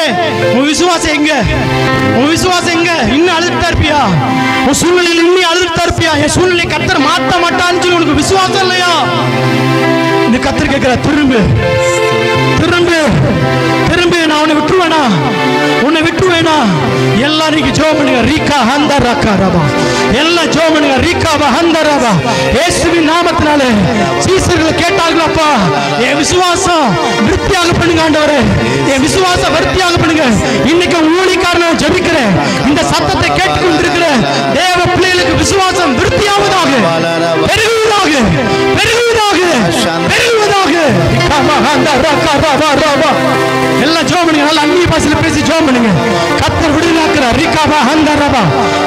உன் விசுவாசம் எங்க? உன் விசுவாசம் எங்க? இன்னும் அழுதுட்டா இருப்பியா? உன் சூழ்நிலையில் இன்னும் அழுதுட்டா இருப்பியா? என் சூழ்நிலை கர்த்தர் மாத்த மாட்டான்னு சொல்லி உனக்கு விசுவாசம் இல்லையா? இந்த கர்த்தர் கேட்கிற, திரும்பு திரும்பு திரும்பு, நான் உன்னை விட்டுருவேனா? உன்னை விட்டுருவேனா? எல்லாம் நீங்க ஜெபம் பண்ணுங்க. ரீகா ஹந்த ரக்கா ரபா, எல்லாம் ஜெபம் பண்ணுங்க. ரீகா ஹந்த ரபா. இயேசுவின் நாமத்தினாலே சீசர்கள் கேட்டார்களப்பா, என் விசுவாசம் விருத்தியாக பண்ணுங்க ஆண்டவரே, என் விசுவாசம் விருத்தியாக பண்ணுங்க. இன்னைக்கு ஊழியக்காரனை ஜெபிக்கிறேன், இந்த சத்தத்தை கேட்டுக்கொண்டிருக்கிற தேவ பிள்ளைகளுக்கு விசுவாசம் விருத்தியாவதாக, பெருகுவதாக, பெருகுவதாக, பெருகுவதாக. எல்லாம் ஜெபம் பண்ணுங்க. நல்ல அந்நிய பாஷையில பேசி ஜெபம் பண்ணுங்க. கர்த்தர் விடுதலையாக்குறார். ரிகாபா ஹந்தரபா.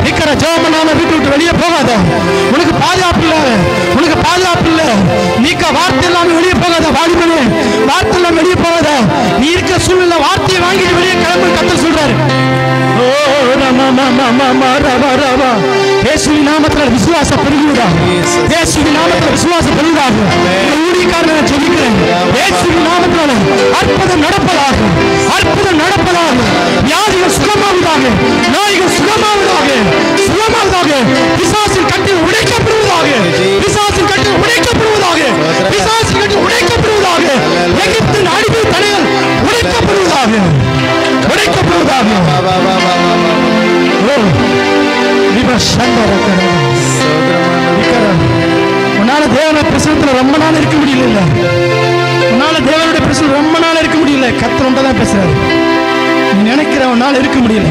ரிகர ஜெபம் பண்ணாம வீட்டு விட்டு வெளியே போகாத. உனக்கு பாதுகாப்பு இல்ல, உனக்கு பாதுகாப்பு இல்ல. நீக்க வார்த்தை இல்லாம வெளியே போகாத. வாலிபனே, வார்த்தை இல்லாம வெளியே போகாத. நீ இருக்க சூழ்நிலை வார்த்தையை வாங்கிட்டு வெளியே கிளம்பு கர்த்தர் சொல்றாரு. ஓ ரமா மமா மமா ரபா ரபா. இயேசுவின் நாமத்தில் விசுவாசம் பெருகுவதாக, இயேசுவின் நாமத்தில் விசுவாசம் பெருகுவதாக. ஊழியக்காரனை ஜெபிக்கிறேன். இயேசுவின் நாமத்தில் அற்புதம் நடப்பதாக, அற்புதம் நடப்பதாக. வியாதிகள் சுகமாவதாக, நோய்கள் சுகமாவதாக, சுகமாவதாக. பிசாசின் கட்டில் உடைக்கப்படுவதாக, பிசாசின் கட்டில் உடைக்கப்படுவதாக, பிசாசின் கட்டில் உடைக்கப்படுவதாக. எகிப்தின் அடிமை தடைகள் உடைக்கப்படுவதாக, உடைக்கப்படுவதாக. உன்னால தேவனுடைய பிரசனத்துல ரொம்ப நாள் இருக்க முடியல, உன்னால தேவனுடைய பிரசனத்துல ரொம்ப நாள் இருக்க முடியல. கர்த்தர் ஒன்றதான் பேசுறாரு. நீ நினைக்கிற உன்னால இருக்க முடியல.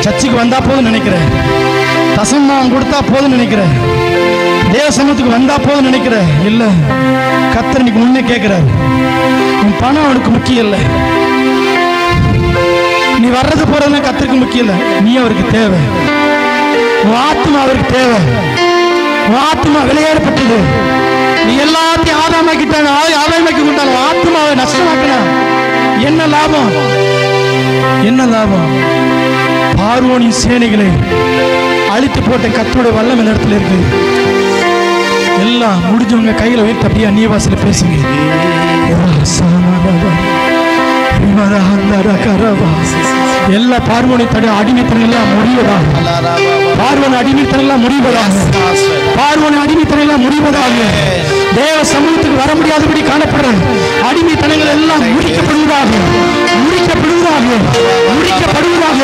சர்ச்சுக்கு வந்தா போதும் நினைக்கிற, தசமம் கொடுத்தா போதும் நினைக்கிற, தேவ சமூகத்துக்கு வந்தா போதும் நினைக்கிற. இல்ல, கர்த்தர் இன்னைக்கு முன்னே கேட்கிறாரு. உன் பணம் அவனுக்கு முக்கியம் இல்லை, நீ வர்றது போறதுலாம் கர்த்தருக்கு முக்கியம் இல்லை. நீ அவருக்கு தேவை. உன் ஆத்மா அவருக்கு தேவை. உன் ஆத்மா விளையாடப்பட்டது. நீ எல்லாத்தையும் ஆதாயமாக்கிட்டாங்க, ஆதாயமாக்கி கொண்டாங்க. ஆத்மாவை நஷ்டமாக்கினா என்ன லாபம்? என்ன லாபம்? பார்வோனின் சேனைகளை அழித்து போட்ட கர்த்தருடைய வல்லம் இந்த இடத்துல இருக்கு. எல்லாம் முடிஞ்சவங்க கையில உயர்த்தி அப்படியே அந்நிய பாஷையில பேசுங்க. எல்லா பார்வோனை தடை அடிமைத்தனம் எல்லாம் முடிவதாக, பார்வோன் அடிமைத்தனம் எல்லாம் முடிவதாக, பார்வோன் அடிமைத்தனம் எல்லாம் முடிவதாக. தேவ சமூகத்துக்கு வர முடியாதபடி காணப்படுற அடிமைத்தனங்கள் எல்லாம் முடிக்கப்படுவதாக, முடிக்கப்படுவதாக, முடிக்கப்படுவதாக.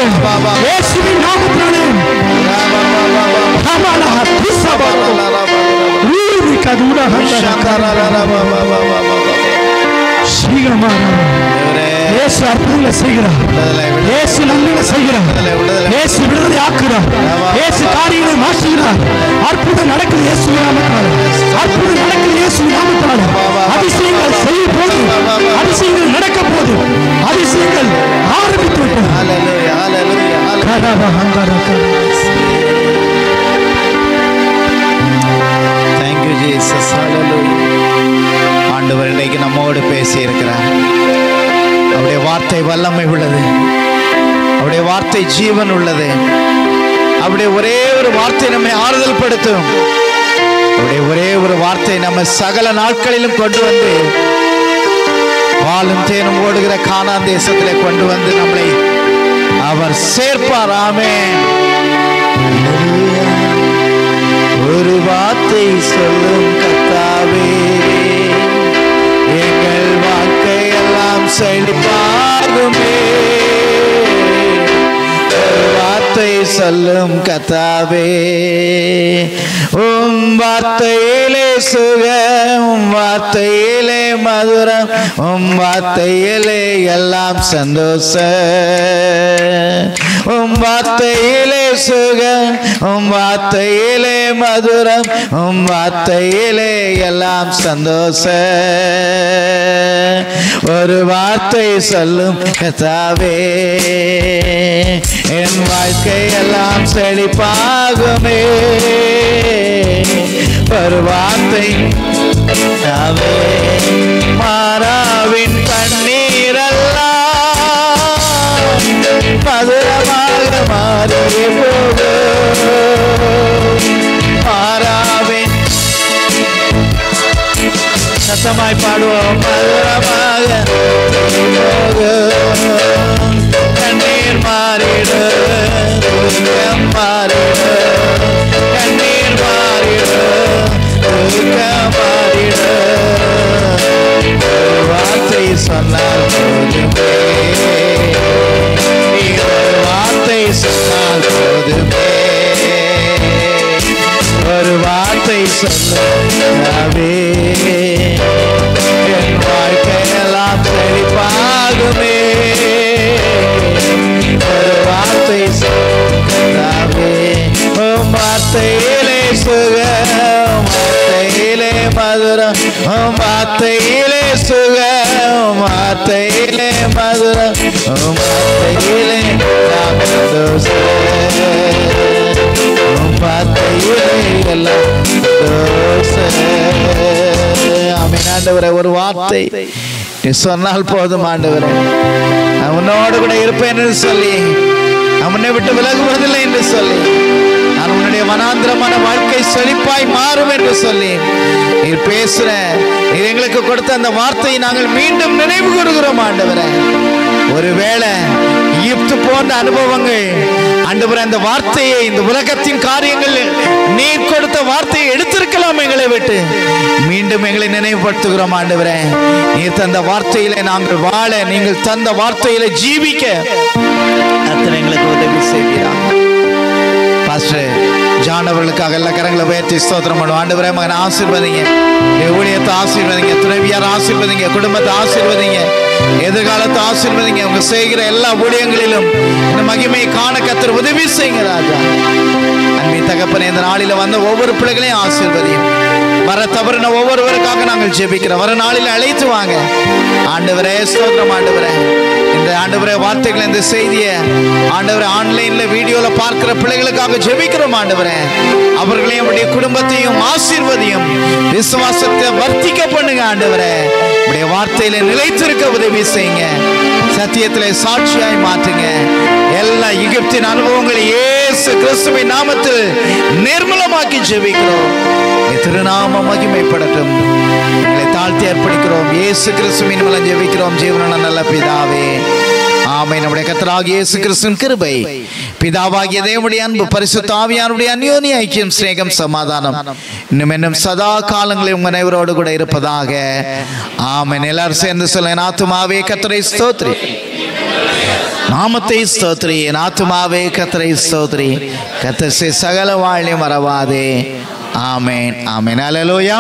இயேசுவின் நாமத்தினாலே இயேசு அற்புதங்களை செய்கிறார், இயேசு நன்மைகளை செய்கிறார், இயேசு விடுதலை ஆக்குறார், இயேசு காரியங்களை மாற்றுகிறார். அற்புதம் நடக்குது இயேசுவின் நாமத்தினாலே, அற்புதம் நடக்குது இயேசுவின் நாமத்தினாலே. அதிசயங்கள் செய்ய போது, அதிசயங்கள் நடக்க போது, அதிசயங்கள் ஆரம்பித்து விட்டது. Thank you Jesus. Hallelujah. ஆண்டவர் இன்னைக்கு நம்மோடு பேசி இருக்கிறார். அவருடைய வார்த்தை வல்லமை உள்ளது, அவருடைய வார்த்தை ஜீவன் உள்ளது. அவருடைய ஒரே ஒரு வார்த்தை நம்மை ஆறுதல் படுத்தும். அவருடைய ஒரே ஒரு வார்த்தை நம்ம சகல நாட்களிலும் கொண்டு வந்து பாலும் தேனும் ஓடுகிற கானான் தேசத்திலே கொண்டு வந்து நம்மளை அவர் சேர்ப்பார். ஆமென். ஒரு வார்த்தை சொல்லும் கர்த்தாவே, எங்கள் வாழ்க்கை எல்லாம் செழிப்பாகுமே. ஒரு வார்த்தை சொல்லும் கர்த்தாவே, உம் வார்த்தையிலே சுகம், உம் வார்த்தையிலே மதுரம், உம் வார்த்தையிலே எல்லாம் சந்தோஷம். உம் வார்த்தையிலே சுகம், உம் வார்த்தையிலே மதுரம், உம் வார்த்தையிலே எல்லாம் சந்தோஷம். ஒரு வார்த்தை சொல்லும் கர்த்தாவே, என் வாழ்க்கை எல்லாம் செழிப்பாகுமே. ஒரு வார்த்தை கர்த்தாவே, மாறாவின் கண்ணீரெல்லாம் மதுரமாக மாறி போகும். மாறாவின் சத்தமாய் பாடுவோம். மதுரமாக கண்ணீர் மாறிடு, துக்கம் மாறிடு, கண்ணீர் மாறிடு, துக்கம் மாறிடு. ஒரு வார்த்தை சொன்னால் போதுமே, ஒரு வார்த்தை சொன்னால் போதுமே, ஒரு வார்த்தை சொன்னாவே என் வாழ்க்கையெல்லாம் செழிப்பாகுமே. ஒரு வார்த்தை சொன்னாவே உம் வார்த்தையிலே சுகம், வார்த்தையிலே மதுரம், உம் வார்த்தையிலே சுகம், வார்த்தையிலே மதுரம், உம் வார்த்தையிலே நாம் ஆண்டவரே, ஒரு வார்த்தை நீ சொன்னால் போதும் ஆண்டவரே, நான் உன்னோடு கூட இருப்பேன் என்று சொல்லி, நான் உன்னை விட்டு விலகுவதில்லை என்று சொல்லி, நான் உன்னுடைய வனாந்திரமான வாழ்க்கை செழிப்பாய் மாறும் என்று சொல்லி நீர் பேசுற, நீர் எங்களுக்கு கொடுத்த அந்த வார்த்தையை நாங்கள் மீண்டும் நினைவு கூறுகிறோம் ஆண்டவரே. ஒருவேளை எகிப்து போன்ற அனுபவங்கள் ஆண்டவரே, அந்த வார்த்தையை, இந்த உலகத்தின் காரியங்கள் நீர் கொடுத்த வார்த்தையை எடுத்திருக்கலாம் எங்களை விட்டு. மீண்டும் எங்களை நினைவுபடுத்துகிறோம் ஆண்டவரே. நீர் தந்த வார்த்தையிலே நாங்கள் வாழ, நீங்கள் தந்த வார்த்தையிலே ஜீவிக்க அத்தனை எங்களுக்கு உதவி செய்கிறார். பாஸ்டர் ஜான் அவர்களுக்காக எல்லா கரங்களை உயர்த்தி ஸ்தோத்திரம் பண்ணுவோம். ஆண்டவரே, மகனை ஆசீர்வதிங்க, ஊழியத்தை ஆசீர்வதிங்க, துணைவியார் ஆசீர்வதிங்க, குடும்பத்தை ஆசீர்வதிங்க, எதிர்காலத்தை ஆசீர்வதிங்க. உங்க செய்கிற எல்லா ஊழியங்களிலும் இந்த மகிமையை காண கர்த்தர் உதவி செய்யுங்க ராஜா. அன்பின் தகப்பனே, இந்த நாளில வந்த ஒவ்வொரு பிள்ளைகளையும் ஆசீர்வதியும். வர தவறின ஒவ்வொருவருக்காக நாங்கள் ஜெபிக்கிறோம். வர நாளில் அழைத்து வாங்க ஆண்டவரே. ஸ்தோத்திரம் ஆண்டவரே. இந்த ஆண்டவரே வார்த்தைகள், இந்த செய்தியை ஆண்டவரே ஆன்லைன்ல வீடியோல பார்க்கிற பிள்ளைகளுக்காக ஜெபிக்கிறோம் ஆண்டவரே. அவர்களையும் அவருடைய குடும்பத்தையும் ஆசீர்வதியும், விசுவாசத்தை வர்த்திக்க பண்ணுங்க ஆண்டவரே. உடைய வார்த்தையில நிலைத்திருக்க உதவி செய்யுங்க, சத்தியத்திலே சாட்சியாய் மாற்றுங்க. எல்லா எகிப்தின் அனுபவங்களை இயேசு கிறிஸ்துவின் நாமத்தில் நிர்மலமாக்கி ஜெபிக்கிறோம். திருநாம மகிமைப்படட்டும். எங்களை தாழ்த்தி அர்ப்பணிக்கிறோம். இயேசு கிறிஸ்துவின் மூலம் ஜெபிக்கிறோம் ஜீவனுள்ள நல்ல பிதாவே, ஆமென். நம்முடைய கர்த்தராகிய இயேசு கிறிஸ்துவின் கிருபை, பிதாவாகிய தேவனுடைய அன்பு, பரிசுத்த ஆவியானவருடைய அந்யோன்ய ஐக்கியம், சிநேகம், சமாதானம் இன்னும் சதா காலங்களில் உங்கள் அனைவரோடு கூட இருப்பதாக. ஆமென். எல்லாரும் சேர்ந்து சொல்ல, என் ஆத்துமாவே கர்த்தரை ஸ்தோத்திரி, நாமத்தை ஸ்தோத்திரி, என் ஆத்துமாவே கர்த்தரை ஸ்தோத்திரி, கர்த்தர் சகல வாழ்வை மறவாதே. ஆமென், ஆமென். அல்லேலூயா.